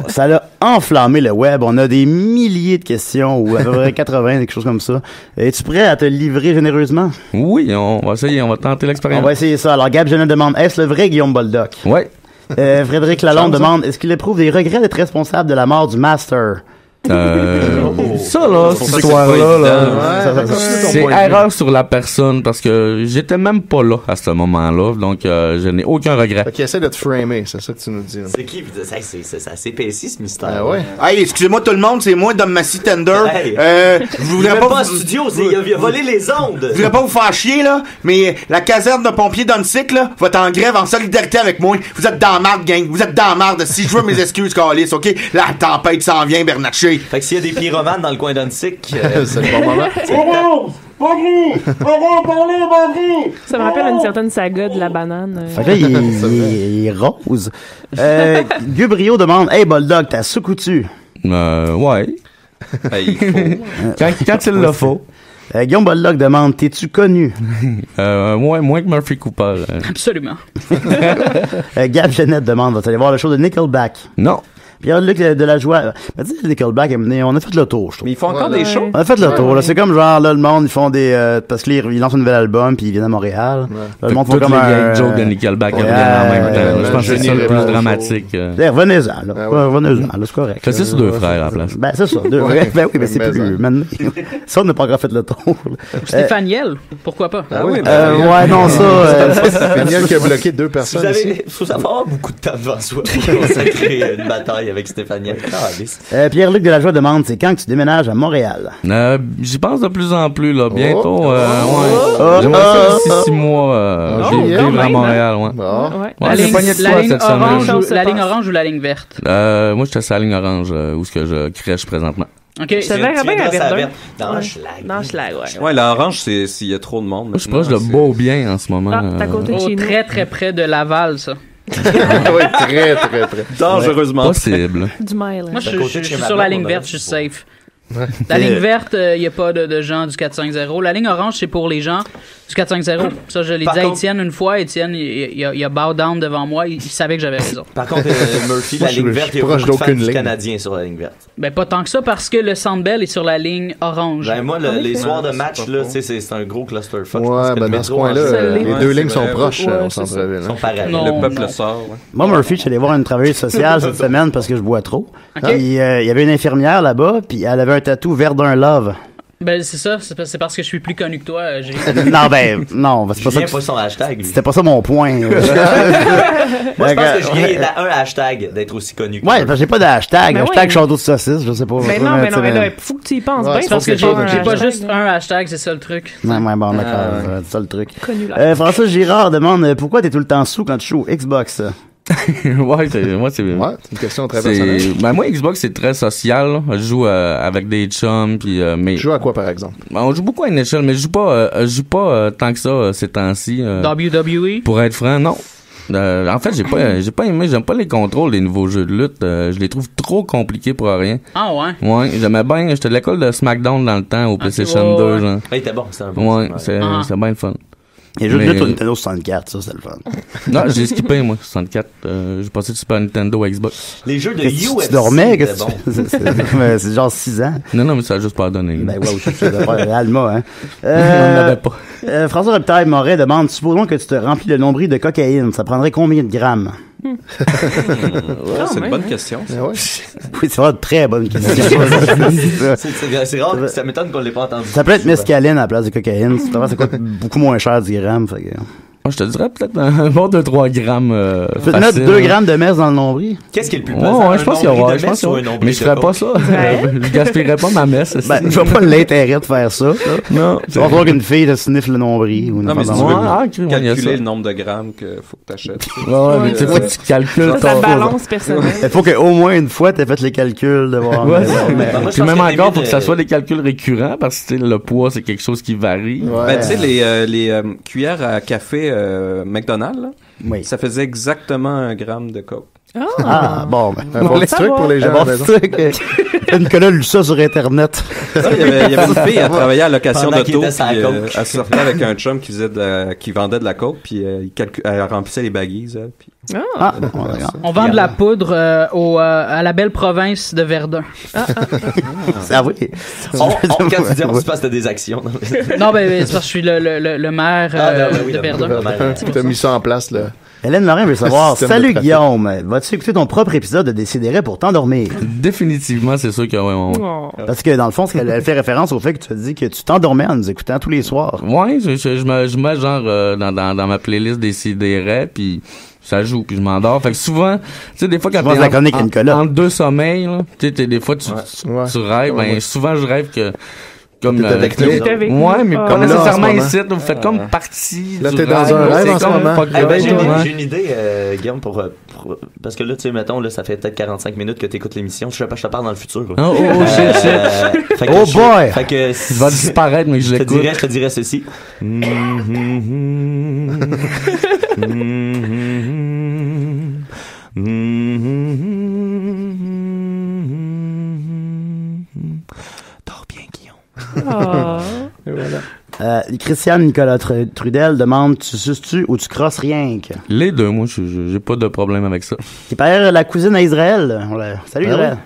Ça a enflammé le web. On a des milliers de questions, ou à peu près 80, quelque chose comme ça. Es-tu prêt à te livrer généreusement? Oui, on va essayer, on va tenter l'expérience. On va essayer ça. Alors, Gab Genel demande, est-ce le vrai Guillaume Boldock? Ouais. Frédéric Lalonde demande, est-ce qu'il éprouve des regrets d'être responsable de la mort du Master? Ça, là, C'est pour cette ça que histoire-là, c'est pas c'est erreur sur la personne parce que j'étais même pas là à ce moment-là, donc je n'ai aucun regret. Fait qu'il essaie de te framer, c'est ça que tu nous dis. C'est qui? C'est assez épaissi, ce mystère. Ah ouais? Hey, excusez-moi tout le monde, c'est moi, Dom Massy Tender. Hey. Je voudrais pas... en studio, il a volé les ondes. Je voudrais pas vous faire chier, là, mais la caserne de pompiers d'Unsick, là, va être en grève en solidarité avec moi. Vous êtes dans la marde, gang. Vous êtes dans la marde. Si je veux mes excuses, Calis, OK? La tempête s'en vient, Bernatchez. Fait que s'il y a des pyromanes dans le coin d'Unsick... c'est le bon moment. Ça me rappelle une certaine saga de la banane. Fait que là, il est rose. Gubrio demande, hey, Bulldog, t'as sous-coutu? Ouais. Il faut. Quand il le faut. Guillaume Bulldog demande, t'es-tu connu? Moins que Murphy Cooper. Absolument. Gab Jeannette demande, vas-tu aller voir le show de Nickelback? Non. Pierre-Luc de la joie. Mais tu sais, Nickelback, on a fait le tour, je trouve. Mais ils font encore des shows? On a fait le tour, là. C'est comme genre, là, le monde, ils font des, parce que là, ils lancent un nouvel album, puis ils viennent à Montréal. Là, le monde font Toutes comme les un vieilles jokes de Nickelback reviennent en même temps. Je pense que c'est ça le plus dramatique. Revenez-en, là. Revenez-en, là, c'est correct. C'est sur deux frères à la place. Ben, c'est ça, deux frères. Ben oui, mais c'est plus, maintenant. Ça, on n'a pas encore fait le tour. Stéphane Yell, pourquoi pas? Ah oui, ouais, non, ça, Stéphane qui a bloqué deux personnes ici. Faut avoir beaucoup de temps devant soi pour consacrer une bataille avec Stéphane Yell. Pierre-Luc de la joie demande, c'est quand que tu déménages à Montréal? J'y pense de plus en plus, là. Bientôt, ouais. J'aimerais ça d'ici 6 mois, vivre à Montréal, ouais. La ligne orange ou la ligne verte? Moi, j'étais sur la ligne orange, où est-ce que je crèche présentement. OK. Ça va bien à Verdun. Dans Schlag. Dans Schlag, ouais. Ouais, l'orange, c'est s'il y a trop de monde. Moi, je suis proche de Beaubien en ce moment. T'es à côté de chez nous. Très, très près de Laval, ça. Oui, très, très, très. Dangereusement. Possible. Du mile. Moi, je suis sur la ligne verte, je suis safe. La ligne verte, il n'y a pas de gens du 450. La ligne orange, c'est pour les gens du 450. Ça, je l'ai dit à Étienne une fois. Étienne, il a bow down devant moi. Il savait que j'avais raison. Par contre, Murphy, la ligne verte, il y a beaucoup de fans du Canadien sur la ligne verte. Ben, pas tant que ça, parce que le Centre Bell est sur la ligne orange. Ben, moi, les soirs de match, là, c'est un gros clusterfuck. Ouais, ben, dans ce coin-là, les deux lignes sont proches au centre-ville. Ils sont pareils. Le peuple sort. Moi, Murphy, je suis allé voir une travailleuse sociale cette semaine parce que je bois trop. Puis, il y avait une infirmière là-bas, puis elle avait un tatou Verdun Love. Ben, c'est ça, c'est parce que je suis plus connu que toi. Non, c'est pas ça. Pas son hashtag. C'était pas ça mon point. Moi, je pense que Julien est à un hashtag d'être aussi connu que ouais, parce que j'ai pas de hashtag. Ben hashtag oui. château de saucisse, je sais pas. Mais non, il faut que tu y penses bien. Parce que j'ai pas juste un hashtag, c'est ça le truc. Ouais, bon, d'accord, c'est ça le truc. Connu là. François Girard demande pourquoi t'es tout le temps sous quand tu joues au Xbox? Ouais, c'est une question très personnelle. Ben, moi, Xbox, c'est très social, là. Je joue avec des chums, puis mais... Tu joues à quoi, par exemple? Ben, on joue beaucoup à NHL, mais je joue pas tant que ça ces temps-ci. WWE? Pour être franc, non. En fait, j'aime pas les contrôles des nouveaux jeux de lutte. Je les trouve trop compliqués pour rien. Ah ouais? Ouais, j'aimais bien. J'étais de l'école de SmackDown dans le temps au PlayStation 2, genre. Il était bon, c'était un bon. Ouais, c'est bien le fun. Les jeux de lutte au Nintendo 64, ça, c'est le fun. Non, j'ai skippé, moi, 64. J'ai passé de Super Nintendo à Xbox. Les jeux de UFC. Tu dormais, c'est genre 6 ans. Non, mais ça a juste pas donné. Ben, ouais, je suis Alma, hein. On n'avait pas. François Reptaille Moret demande, supposons que tu te remplis le nombril de cocaïne, ça prendrait combien de grammes? C'est une bonne question. Oui, c'est vraiment une très bonne question. C'est rare, ça m'étonne qu'on l'ait pas entendu. Ça peut être mescaline à la place de cocaïne. Ça coûte beaucoup moins cher 10 grammes. Fait que... Moi, je te dirais peut-être un bon 2-3 grammes. Tu peux te mettre 2 grammes de messe dans le nombril? Qu'est-ce qui est le plus pesant? Ouais, je pense qu'il y aura. Mais je ferais pas ça. Je gaspillerais pas ma messe. Ben, je vois pas l'intérêt de faire ça. Non. Tu vas voir qu'une fille te sniffe le nombril. Non, mais si tu veux calculer le nombre de grammes qu'il faut que tu achètes. Ouais, mais tu sais, tu calcules ta balance personnelle. Il faut qu'au moins une fois, tu aies fait les calculs de voir. Puis même encore, il faut que ça soit des calculs récurrents parce que le poids, c'est quelque chose qui varie. Ben, tu sais, les cuillères à café McDonald's, là, oui. Ça faisait exactement 1 gramme de coke. Ah, bon. Un bon petit truc pour les gens à la maison. Nicolas lu ça sur Internet. Il y avait une fille, elle travaillait à location d'auto, puis elle sortait avec un chum qui vendait de la coke, puis elle remplissait les baguises. On vend de la poudre à la belle province de Verdun. Ah oui. Quand tu dis on se passe de des actions. Non, ben c'est parce que je suis le maire de Verdun. Tu as mis ça en place, là. Hélène Morin veut savoir, Système salut de trafic. Guillaume, vas-tu écouter ton propre épisode de Décideret pour t'endormir? Définitivement, c'est sûr que ouais. Parce que dans le fond, elle fait référence au fait que tu as dit que tu t'endormais en nous écoutant tous les soirs. Ouais, je mets genre dans ma playlist Décideret, puis ça joue, puis je m'endors. Fait que souvent, tu sais, des fois quand la chronique Nicolas. entre deux sommeils, là, tu sais, des fois tu rêves, ben souvent je rêve que comme T'es avec nous. ouais, mais pas Comme là, nécessairement en ce moment. ici, vous faites comme partie Là, du t'es dans un rêve en ce moment. J'ai une idée, Guillaume, parce que là, tu sais, mettons, là, ça fait peut-être 45 minutes que tu écoutes l'émission. Je te parle dans le futur. Là. Oh, shit. Fait que Oh boy! Fait que Il va disparaître, mais je l'écoute. Je te dirais ceci. Dors bien, Guillaume. Et voilà. Christiane Nicolas Trudel demande, tu suces-tu ou tu crosses rien que? Les deux, moi, j'ai pas de problème avec ça. Qui paraît la cousine à Israël. Salut Israël.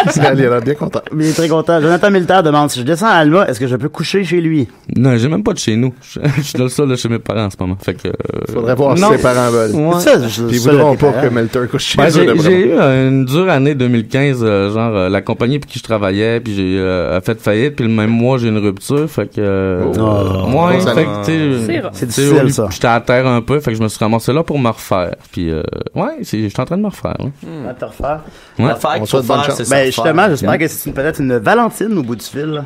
Israël, il a l'air bien content. Il est très content. Jonathan Militaire demande, si je descends à Alma, est-ce que je peux coucher chez lui? Non, j'ai même pas de chez nous. Je suis le seul chez mes parents en ce moment. Fait que, Faudrait voir si ses parents veulent. Ouais. Ils voudront pas que Melter couche chez eux. J'ai eu une dure année 2015, la compagnie pour qui je travaillais, puis j'ai a fait faillite, puis le même mois j'ai une rupture, fait que fait que c'est difficile ça. J'étais à terre un peu, fait que je me suis ramassé là pour me refaire. Puis j'étais en train de me refaire. À te refaire. Ouais. On souhaite bonne chance. Ben justement, j'espère que c'est peut-être une Valentine au bout du fil.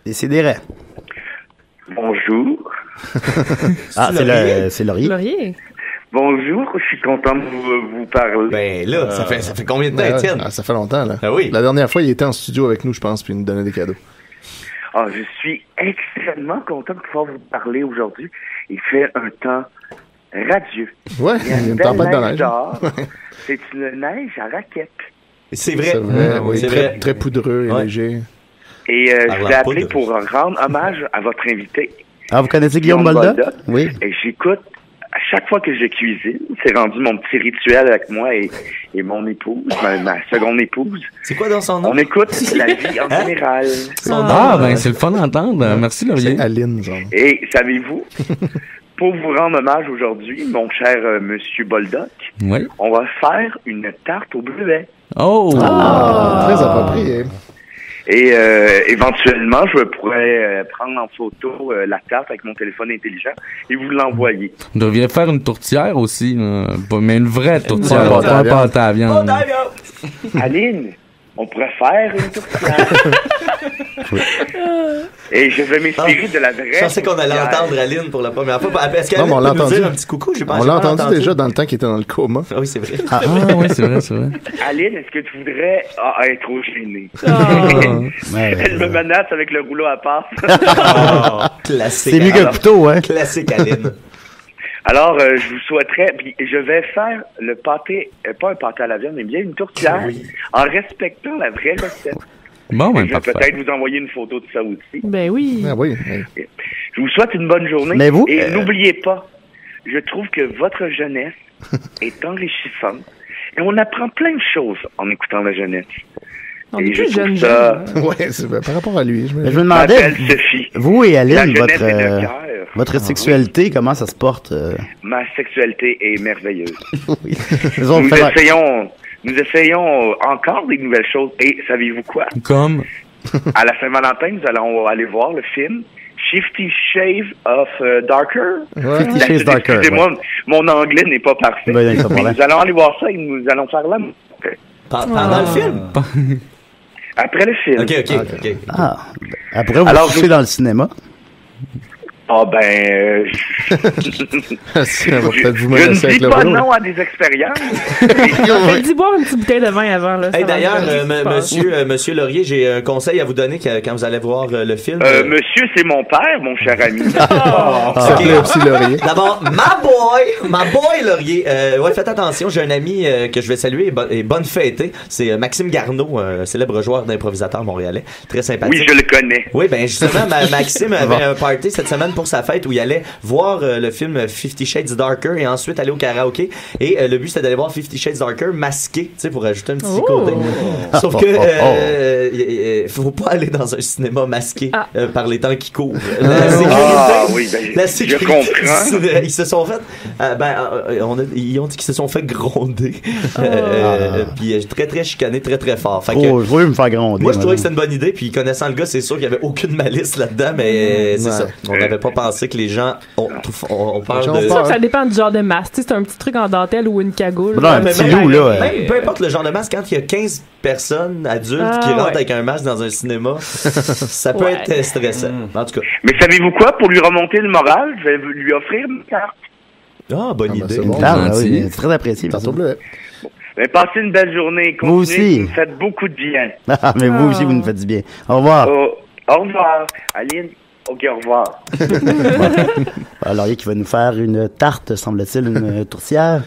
Décidérez. Bonjour. C'est Laurier. Laurier. Bonjour, je suis content de vous parler. Ben là, ça fait combien de temps, Étienne? Ça fait longtemps, là. Ah oui. La dernière fois, il était en studio avec nous, je pense, puis il nous donnait des cadeaux. Je suis extrêmement content de pouvoir vous parler aujourd'hui. Il fait un temps radieux. Ouais, il y a une tempête de neige. Dehors. C'est une neige à raquette. C'est vrai. C'est vrai, oui. C'est Très, vrai. très poudreux et léger. Et je vous ai appelé poudre. pour rendre hommage à votre invité. Ah, vous connaissez Guillaume Bolda? Oui. Et j'écoute, à chaque fois que je cuisine, c'est rendu mon petit rituel avec moi et mon épouse, ma seconde épouse. C'est quoi dans son nom? On écoute la vie en général. Ben c'est le fun d'entendre. Merci Laurier. C'est Aline, genre. Et savez-vous, pour vous rendre hommage aujourd'hui, mon cher Monsieur Boldoc, Oui. on va faire une tarte au bleuet. Oh! Très approprié. Et éventuellement, je pourrais prendre en photo la tarte avec mon téléphone intelligent et vous l'envoyer. On devrait faire une tourtière aussi, mais une vraie tourtière, pâte pas à un pâte à viande. Aline, on pourrait faire une tourtière. Et je vais m'inspirer de la vraie. Je pensais qu'on allait tourtière. entendre Aline pour la première fois. Est-ce qu'elle Non, mais on peut l'a nous entendu. dire un petit coucou? On l'a entendu déjà dans le temps qu'il était dans le coma. Ah oui, c'est vrai. Ah oui, c'est vrai. Aline, est-ce que tu voudrais être trop gênée? Ouais, Elle me menace avec le rouleau à passe. Classique. C'est mieux qu'un couteau, hein? Classique, Aline. Alors, je vous souhaiterais, puis je vais faire le pâté, pas un pâté à la viande, mais bien une tourtière, en respectant la vraie recette. Bon, Je ben vais parfait. peut-être vous envoyer une photo de ça aussi. Ben oui. Ah oui. Je vous souhaite une bonne journée. Mais vous? Et n'oubliez pas, je trouve que votre jeunesse est enrichissante. Et on apprend plein de choses en écoutant la jeunesse. On Et est je plus trouve jeune. ça... Ouais, c'est par rapport à lui. Mais je me demandais, M'appelle Sophie. vous et La Aline, jeunesse est le cœur. votre sexualité, comment ça se porte? Ma sexualité est merveilleuse. Oui. Nous essayons encore des nouvelles choses. Et savez-vous quoi? Comme? À la Saint-Valentin, nous allons aller voir le film 50 Shades of Darker. 50 Shades Darker. Excusez-moi, mon anglais n'est pas parfait. Ben, il y a pas de Mais problème. nous allons aller voir ça et nous allons faire l'amour. Pendant le film? Après le film. OK. Ah, elle pourrait vous Alors, coucher dans le cinéma. Ah ben... Si, elle va peut-être vous je menacer ne avec dis le pas rouleau. non à des expériences. Dis boire une petite bouteille de vin avant. Là, ça Hey, va d'ailleurs, faire ce qui se passe. monsieur Laurier, j'ai un conseil à vous donner quand vous allez voir le film. Monsieur, c'est mon père, mon cher ami. Ça s'appelait aussi Laurier. D'abord, my boy Laurier. Ouais, faites attention, j'ai un ami que je vais saluer et bonne fêtée. C'est Maxime Garneau, célèbre joueur d'improvisateur montréalais. Très sympathique. Oui, je le connais. Oui, ben justement, Maxime avait un party cette semaine pour sa fête où il allait voir le film 50 Shades Darker et ensuite aller au karaoké. Et le but, c'était d'aller voir 50 Shades Darker masqué, tu sais, pour ajouter un petit côté. Sauf que faut pas aller dans un cinéma masqué par les temps qui courent. La sécurité, je comprends. ils se sont fait ils ont dit qu'ils se sont fait gronder puis très très chicané, très très fort. Fait que, je voulais me faire gronder. Moi je trouvais que c'était une bonne idée, puis connaissant le gars, c'est sûr qu'il y avait aucune malice là-dedans, mais c'est ça, on n'avait pas pensé que les gens on parle de... C'est sûr que ça dépend du genre de masque. C'est un petit truc en dentelle ou une cagoule. Un petit loup, là. Peu importe le genre de masque, quand il y a 15 personnes adultes qui rentrent avec un masque dans un cinéma, ça peut être stressant. En tout cas. Mais savez-vous quoi? Pour lui remonter le moral, je vais lui offrir une carte. Ah, bonne idée. Une carte, oui, très apprécié. Mais passez une belle journée. Continuez, vous aussi. vous me faites beaucoup de bien. Mais vous aussi, vous nous faites du bien. Au revoir. Au revoir. Aline, ok, au revoir. Alors, il y a qui va nous faire une tarte, semble-t-il, une tourtière.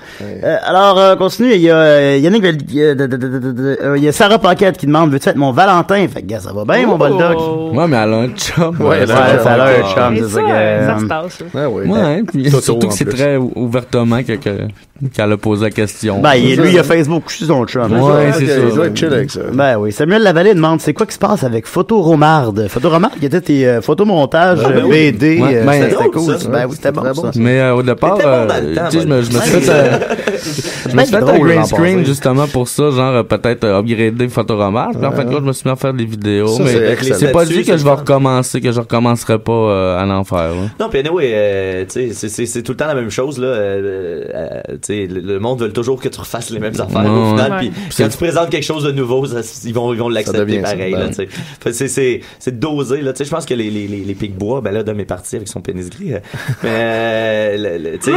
Alors, continue. Il y a Yannick, il y a Sarah Paquette qui demande, veux-tu être mon Valentin? Fait que, gars, ça va bien, mon Bulldog? Ouais, mais elle a un chum. Ça a un chum, c'est ça. Ça se passe. Ouais, puis surtout que c'est très ouvertement qu'elle a posé la question. Ben, lui, il a Facebook, je suis son chum. Ouais, c'est ça. Il doit être chill avec ça. Ben oui. Samuel Lavallée demande, c'est quoi qui se passe avec Photoromarde? Photoromarde, qui était tes photomontages, BD. C'était cool. Ben oui, c'était bon, ça. Mais au départ, tu sais, je me suis fait un green screen justement pour ça, genre peut-être upgrader Photoromarde. Puis en fin de compte, je me suis mis à faire des vidéos. Mais c'est pas dit que je vais recommencer, que je recommencerai pas à l'en faire. Non, puis anyway, tu sais, c'est tout le temps la même chose, là. Le monde veut toujours que tu refasses les mêmes affaires au final, puis quand tu présentes quelque chose de nouveau, ils vont l'accepter pareil, là, tu sais. C'est dosé, là, tu sais. Je pense que les Pic-Bois, ben là, Dom est parti avec son pénis gris, mais tu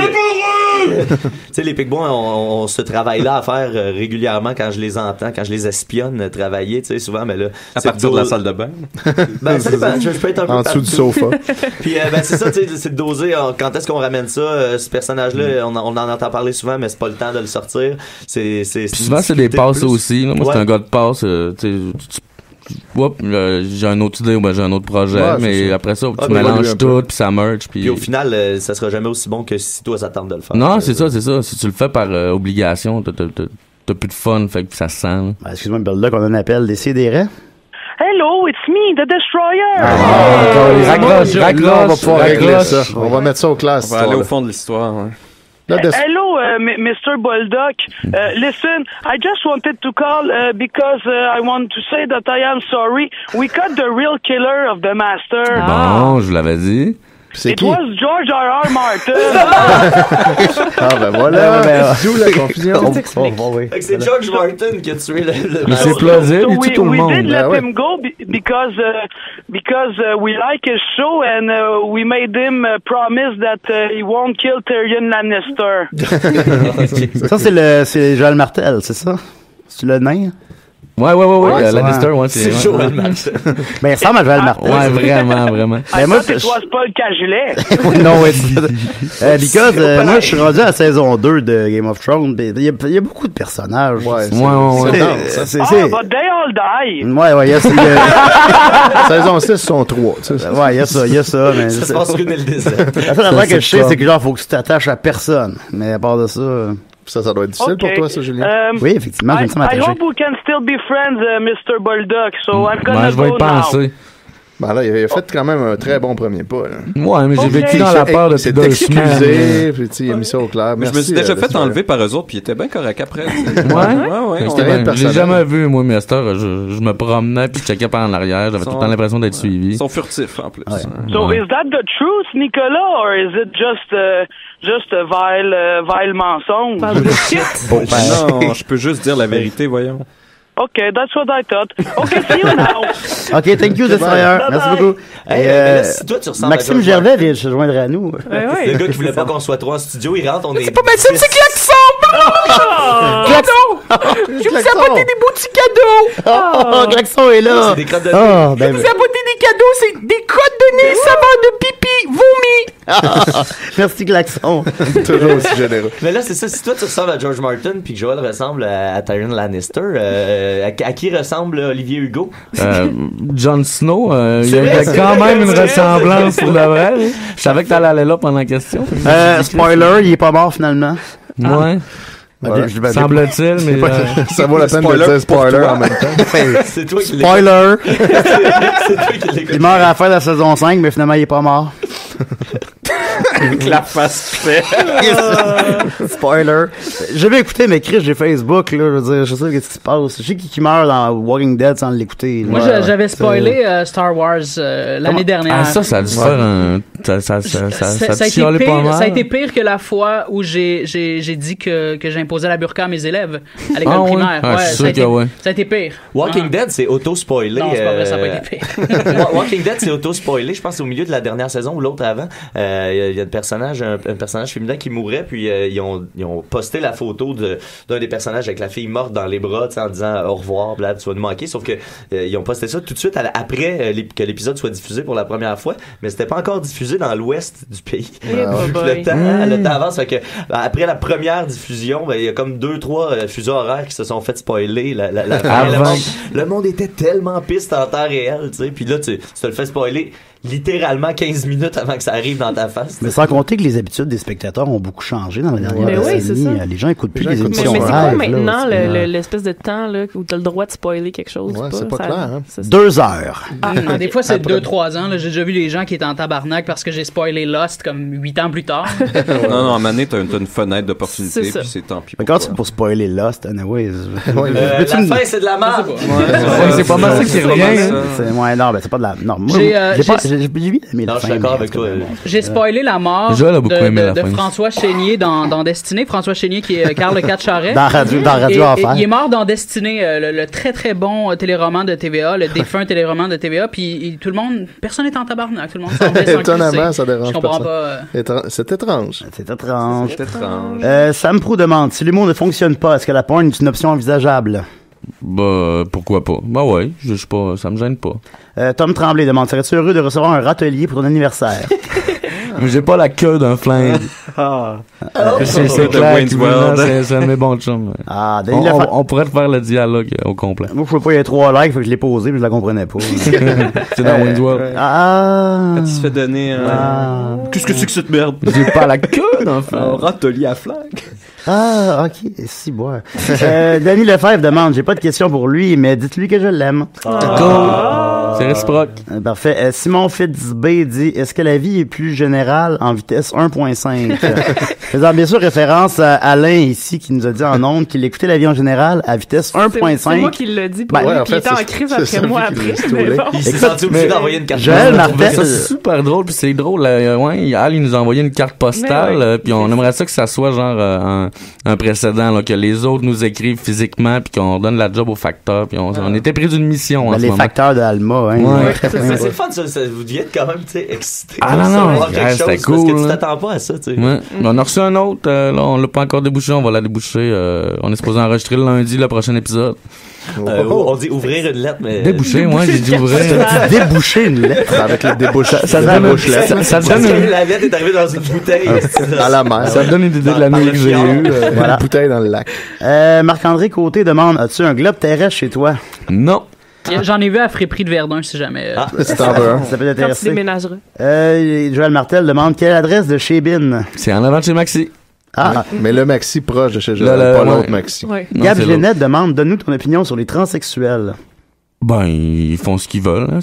sais, les Pic-Bois ont ce travail-là à faire régulièrement quand je les entends, quand je les espionne travailler, tu sais, souvent, mais là, à partir de la salle de bain. Ben ça dépend, je peux être un peu en dessous du sofa. Puis c'est ça, tu sais, c'est de doser. Quand est-ce qu'on ramène ça, ce personnage-là, on en entend parler souvent, mais c'est pas le temps de le sortir. Puis souvent c'est des passes aussi. Là. Moi, c'est un gars de passe. J'ai une autre idée ou j'ai un autre projet, mais après ça, tu mélanges tout, puis ça merge. Puis au final, ça sera jamais aussi bon que si toi, ça tente de le faire. Non, c'est ça. Si tu le fais par obligation, t'as plus de fun, fait que ça se sent. Excuse-moi, là qu'on a un appel des CDR. Hello, it's me, the Destroyer! Raccroche, on va pouvoir régler ça. On va mettre ça au classe. On va aller au fond de l'histoire. Hello, Mr. Bulldog. Listen, I just wanted to call because I want to say that I am sorry. We caught the real killer of the master. Bon, je vous l'avais dit. It was George R.R. Martin. Ben voilà. D'où la confusion. C'est George Martin qui a tué le mais c'est plausible, il tue tout le monde. We did let him go because we like his show and we made him promise that he won't kill Tyrion Lannister. Ça, c'est Joël Martel, c'est ça? C'est le nain? Ouais, Lannister, c'est Joël Martin. Ben, il ressemble à Joël Martin. Ouais, vraiment. Ben, moi, c'est toi, c'est pas le cagilet. Non, because, moi, je suis rendu à la saison 2 de Game of Thrones. Il y a beaucoup de personnages. Ouais. But they all die. Ouais, yes. Saison 6 sont 3. Ouais, il y a ça. Mais ça se passe une le désert. La seule affaire que je sais, c'est que genre, faut que tu t'attaches à personne. Mais à part de ça... Ça doit être difficile pour toi, ça, Julien. Oui, effectivement, je me sens m'attacher. I hope we can still be friends, Mr. Bulldog. So I'm gonna je vais y penser. Ben là, il a fait quand même un très bon premier pas. Là. Ouais, mais j'ai vécu dans la peur depuis 2 semaines. Puis il a mis ça au clair. Mais je me suis déjà fait enlever par eux autres, puis il était bien correct après. Ouais. J'ai jamais vu, moi, mais à cette heure, je me promenais, puis je checkais par en arrière. J'avais tout le temps l'impression d'être suivi. Ils sont furtifs, en plus. So is that the truth, Nicolas, or is it just a vile mensonge? Non, je peux juste dire la vérité, voyons. Okay, that's what I thought. Okay, see you now. Okay, thank you, Destroyer. Merci beaucoup. Si toi, tu ressembles Maxime Gervais vient de se joindre à nous. Le gars qui voulait pas qu'on soit 3 en studio, il rentre, on est... C'est pas Maxime, c'est qui là qui semble? Je vous ai apporté des beaux petits cadeaux! Oh, Klaxon est là! C'est des crottes de Oh, nez. ben, Je vous ai apporté des cadeaux, c'est des crottes de nez, saveur de pipi, vomi! merci, Klaxon. Toujours aussi généreux. Mais là, c'est ça. Si toi, tu ressembles à George Martin puis que Joel ressemble à Tyrion Lannister, à qui ressemble Olivier Hugo? Jon Snow, il y C'est avait vrai, quand c'est même vrai, une c'est vrai. ressemblance pour de vrai. Là. Je savais que t'allais aller là pendant la question. Spoiler, il est pas mort finalement. Ouais. Ouais. Semble-t-il, mais... Ça vaut la peine de dire spoiler en même temps. C'est toi qui l'as. Spoiler! C'est toi qui l'as. Il meurt à la fin de la saison 5, mais finalement, il est pas mort. La face tu fais. Spoiler. J'ai bien écouté, mais Chris, j'ai Facebook, là. Je veux dire, je sais qu'est-ce qui se passe. Je sais qui meurt dans Walking Dead sans l'écouter. Moi, j'avais spoilé Star Wars l'année dernière. Ah, ça a dû faire un... Ça a chialé été pas pire, mal. ça a été pire que la fois où j'ai dit que j'imposais la burqa à mes élèves à l'école primaire. Ah, je suis sûr que ouais. Ça a été pire. Walking Dead, c'est auto-spoilé. Non, c'est pas vrai, ça a pas été pire. Walking Dead, c'est auto-spoilé. Je pense que c'est au milieu de la dernière saison ou l'autre avant. Il y a un personnage féminin qui mourait, puis ils ont posté la photo d'un des personnages avec la fille morte dans les bras, en disant au revoir, blab, tu vas nous manquer. Sauf que ils ont posté ça tout de suite après que l'épisode soit diffusé pour la première fois, mais c'était pas encore diffusé dans l'ouest du pays. Le temps avance, fait que après la première diffusion, il y a comme 2-3 fuseaux horaires qui se sont fait spoiler. Le monde était tellement piste en temps réel, tu sais. Puis là, tu te le fais spoiler littéralement 15 minutes avant que ça arrive dans ta face. Mais sans compter que les habitudes des spectateurs ont beaucoup changé dans la dernière oui, c'est décennie. ça. Les gens écoutent plus les émissions Mais c'est live, quoi maintenant là, l'espèce de temps là, où t'as le droit de spoiler quelque chose? Ouais, c'est pas clair. Hein? 2 heures. Des fois, c'est 2-3 ans. Là. J'ai déjà vu des gens qui étaient en tabarnak parce que j'ai spoilé Lost comme 8 ans plus tard. Non, à un moment donné, t'as une fenêtre d'opportunité, C'est ça. puis c'est tant pis. Mais quand c'est pour spoiler Lost, anyways. La fin, c'est de la merde. C'est pas mal ça qui revient. Ouais, non, ben c'est pas de la... Non, moi, j'ai vu mais non, je suis d'accord avec toi. J'ai spoilé la mort de François Chénier dans Destinée. François Chénier qui est Carl Le Charret. Dans Radio Enfer. Il est mort dans Destinée, le très très bon téléroman de TVA, le défunt téléroman de TVA. Puis tout le monde, personne n'est en tabarnak. Tout le monde semblait s'en Étonnamment, ça dérange Je comprends personne. pas. C'est étrange. C'est étrange. Sam Prou demande si l'humour ne fonctionne pas, est-ce que la porn est une option envisageable? Bah, pourquoi pas? Bah ouais, je sais pas, ça me gêne pas. Tom Tremblay demande, serais-tu heureux de recevoir un râtelier pour ton anniversaire? Mais j'ai pas la queue d'un flingue. C'est clair, c'est un de mes bons chums. On pourrait te faire le dialogue au complet. Moi, je pouvais pas y avoir 3 likes, fait que je l'ai posé, mais je la comprenais pas. C'est dans Wayne's World. Quand il se fait donner qu'est-ce que c'est que cette merde? J'ai pas la queue d'un flingue. Un râtelier à flingue. Ah, ok, si, boire. Danny Lefebvre demande, j'ai pas de question pour lui, mais dites-lui que je l'aime. C'est réciproque. Parfait. Simon Fitzbé dit, est-ce que la vie est plus générale en vitesse 1.5? Faisant bien sûr référence à Alain ici, qui nous a dit en ondes qu'il écoutait la vie en général à vitesse 1.5. C'est moi qui l'ai dit pour lui, puis il était en crise après moi après. Il s'est senti obligé d'envoyer une carte Joël Martel. C'est super drôle, puis c'est drôle. Al, il nous a envoyé une carte postale, puis on aimerait ça que ça soit genre un précédent, là, que les autres nous écrivent physiquement, puis qu'on donne la job aux facteurs, puis on était pris d'une mission en ce les moment. facteurs de Alma, hein. Ouais. C'est le fun, ça. Vous deviez être quand même, tu sais, excité. Ah non, c'était cool. Parce que tu t'attends pas à ça, tu sais. Ouais. On a reçu un autre, là, on l'a pas encore débouché, on va la déboucher. On est supposé enregistrer le lundi, le prochain épisode. On dit ouvrir une lettre, mais... Déboucher, moi, j'ai dit ouvrir. Déboucher une lettre. Avec le débouche. Ça donne la lettre est arrivée dans une bouteille. À la mer. Ça donne une idée de la nuit que j'ai eue. Voilà. Une bouteille dans le lac. Marc-André Côté demande, as-tu un globe terrestre chez toi? Non. J'en ai vu à Fréprix de Verdun, si jamais. C'est en bas. Ça peut Quand tu t'intéresser. déménageras. Joël Martel demande, quelle adresse de chez Bin? C'est en avant de chez Maxi. Mais le Maxi proche de chez Joël, pas l'autre Maxi. Ouais. Gab Ginette demande, donne-nous ton opinion sur les transsexuels. Ben, ils font ce qu'ils veulent. Hein.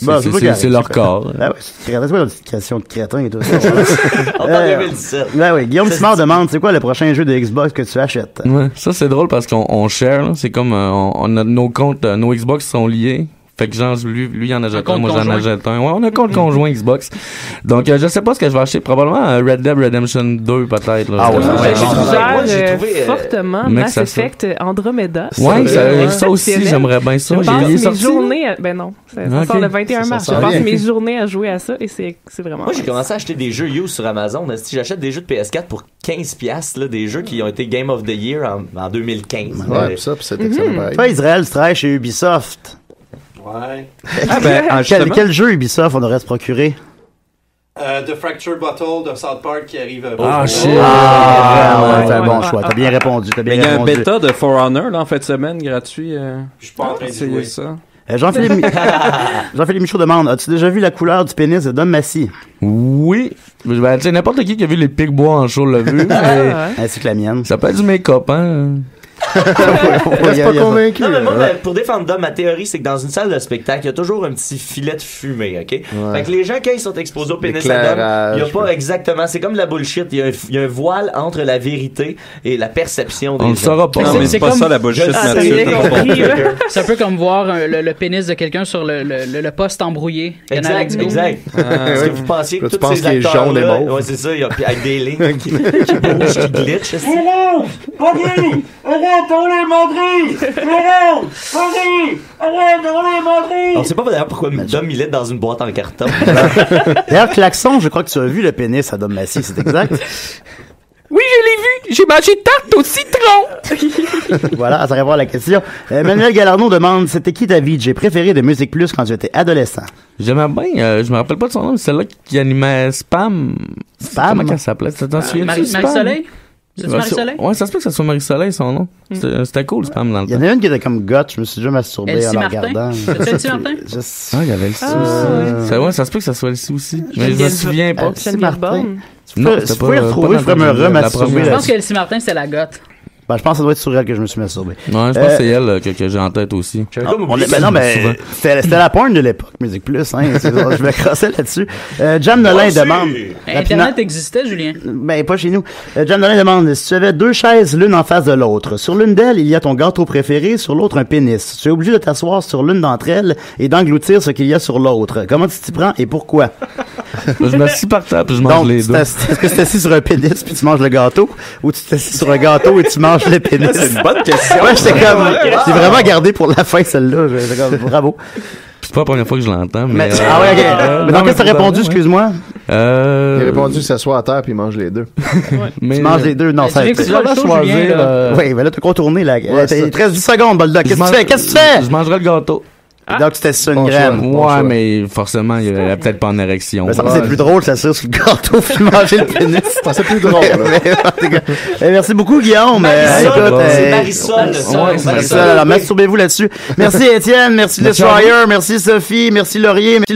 C'est leur corps. Ah ouais, c'est quoi la petite création de crétin et tout ça? En 2017. Ouais, Guillaume Simard demande, c'est quoi le prochain jeu de Xbox que tu achètes? Ouais, ça c'est drôle parce qu'on share. Là. C'est comme on a nos comptes, nos Xbox sont liés. Fait que genre, lui il en achète un, compte moi j'en conjoint. achète un. Ouais, on a un compte conjoint Xbox. Donc, je sais pas ce que je vais acheter. Probablement Red Dead Redemption 2, peut-être. Là. Ah ouais, Moi, ouais, je moi, j'ai suggère trouvé, fortement mec, Mass ça, Effect Andromeda. Ouais, C'est ça aussi, exceptionnel. j'aimerais bien ça. Je passe Il est mes sorti, journées ben non, ça Ok. sort le 21 mars. Ça Je sent passe bien. mes journées à jouer à ça et c'est vraiment Moi, j'ai nice. commencé à acheter des jeux used sur Amazon. Si j'achète des jeux de PS4 pour 15$, là, des jeux qui ont été Game of the Year en 2015. Ouais, puis ça, puis c'est excellent pareil. Toi, Israël, tu travailles chez Ubisoft. Ouais. Quel jeu Ubisoft on devrait se procurer? The Fractured Bottle de South Park qui arrive. shit! Ouais, c'est un bon choix. T'as bien répondu. Il y a un bêta de For Honor là, en fin de semaine gratuit. Je suis pas en train de jouer. Ça. Jean-Philippe Michaud demande, as-tu déjà vu la couleur du pénis de Dom Massy? Oui. Ben, tu sais, n'importe qui a vu les Pic-Bois en show l'a vu. Mais ainsi que la mienne. ça peut être du make-up, hein. Reste pas convaincu. Non, mais moi, pour défendre Dom, ma théorie, c'est que dans une salle de spectacle, il y a toujours un petit filet de fumée, OK? Fait que les gens, quand ils sont exposés au pénis à Dom, il n'y a pas exactement... C'est comme de la bullshit. Il y a un voile entre la vérité et la perception des gens. On le saura pas. Non, mais c'est pas ça la bullshit, Mathieu. C'est un peu comme voir le pénis de quelqu'un sur le poste embrouillé. Exact. Est-ce que vous pensiez que tu tous penses ces qu'il est jaune et acteurs-là... mauve? Ouais, c'est ça. Avec des lignes qui bougent, qui glitchent. Arrête, on les montrer! Arrête, on les montrer! On sait pas d'ailleurs pourquoi Dom milite dans une boîte en carton. D'ailleurs, Klaxon, je crois que tu as vu le pénis à Dom Massy, c'est exact? Oui, je l'ai vu! J'ai mangé une tarte au citron! Voilà, ça répond à la question. Manuel Galarno demande, c'était qui ta VJ préférée de Musique Plus quand tu étais adolescent? J'aimais bien, je me rappelle pas de son nom, mais celle-là qui animait Spam. Comment qu'elle s'appelait? T'en souviens-tu? Marie-Soleil? C'est-tu Marie-Soleil? Ouais, ça se peut que ça soit Marie-Soleil, son nom. C'était cool, Spam, dans le Il y en a une qui était comme goth, je me suis déjà masturbé Elsie en la Martin? regardant. C'est Elsie Martin? Ah, il y avait Elsie aussi. Ouais, ça se peut que ça soit Elsie aussi. Mais je me souviens pas. Geneviève Borne. Non, Tu peux y retrouver, je pourrais me remasturber. Je pense que Elsie Martin, c'est la goth. Ben, je pense que ça doit être sur elle que je me suis masturbé. Ouais, je pense que c'est elle que j'ai en tête aussi. C'était la porn de l'époque, Musique Plus, hein. Je me crossais là-dessus. Jam Nolin demande. Internet existait, Julien? Ben, pas chez nous. Jam Nolin demande, si tu avais deux chaises l'une en face de l'autre, sur l'une d'elles, il y a ton gâteau préféré, sur l'autre un pénis. Tu es obligé de t'asseoir sur l'une d'entre elles et d'engloutir ce qu'il y a sur l'autre. Comment tu t'y prends et pourquoi? Je m'assis par terre puis je mange les deux. Est-ce que tu t'assis sur un pénis puis tu manges le gâteau, ou tu t'assis sur un gâteau et tu manges le pénis? C'est une bonne question. Ouais, j'étais comme, j'ai vraiment gardé pour la fin celle-là. J'étais comme, bravo. C'est pas la première fois que je l'entends, mais... ah ouais, ok. Mais dans quest ce que t'as répondu, excuse-moi? Il a répondu, s'assoit à terre puis il mange les deux. Mais tu manges les deux, non, ça... Tu vas choisir, oui, mais là, t'as contourné, là. Il te reste 10 secondes, Boldoc. Qu'est-ce que tu fais? Je mangerai le gâteau. Donc, tu t'assis sur une graine. Ouais, mais forcément, il y a peut-être pas en érection. Mais ça, c'est plus drôle, ça sur le gâteau puis manger le pénis. C'est plus drôle. Merci beaucoup, Guillaume. C'est Marisol. Ouais, Marisol. Alors, masturbez-vous là-dessus. Merci, Étienne. Merci, Destroyer. Merci, Sophie. Merci, Laurier. Merci,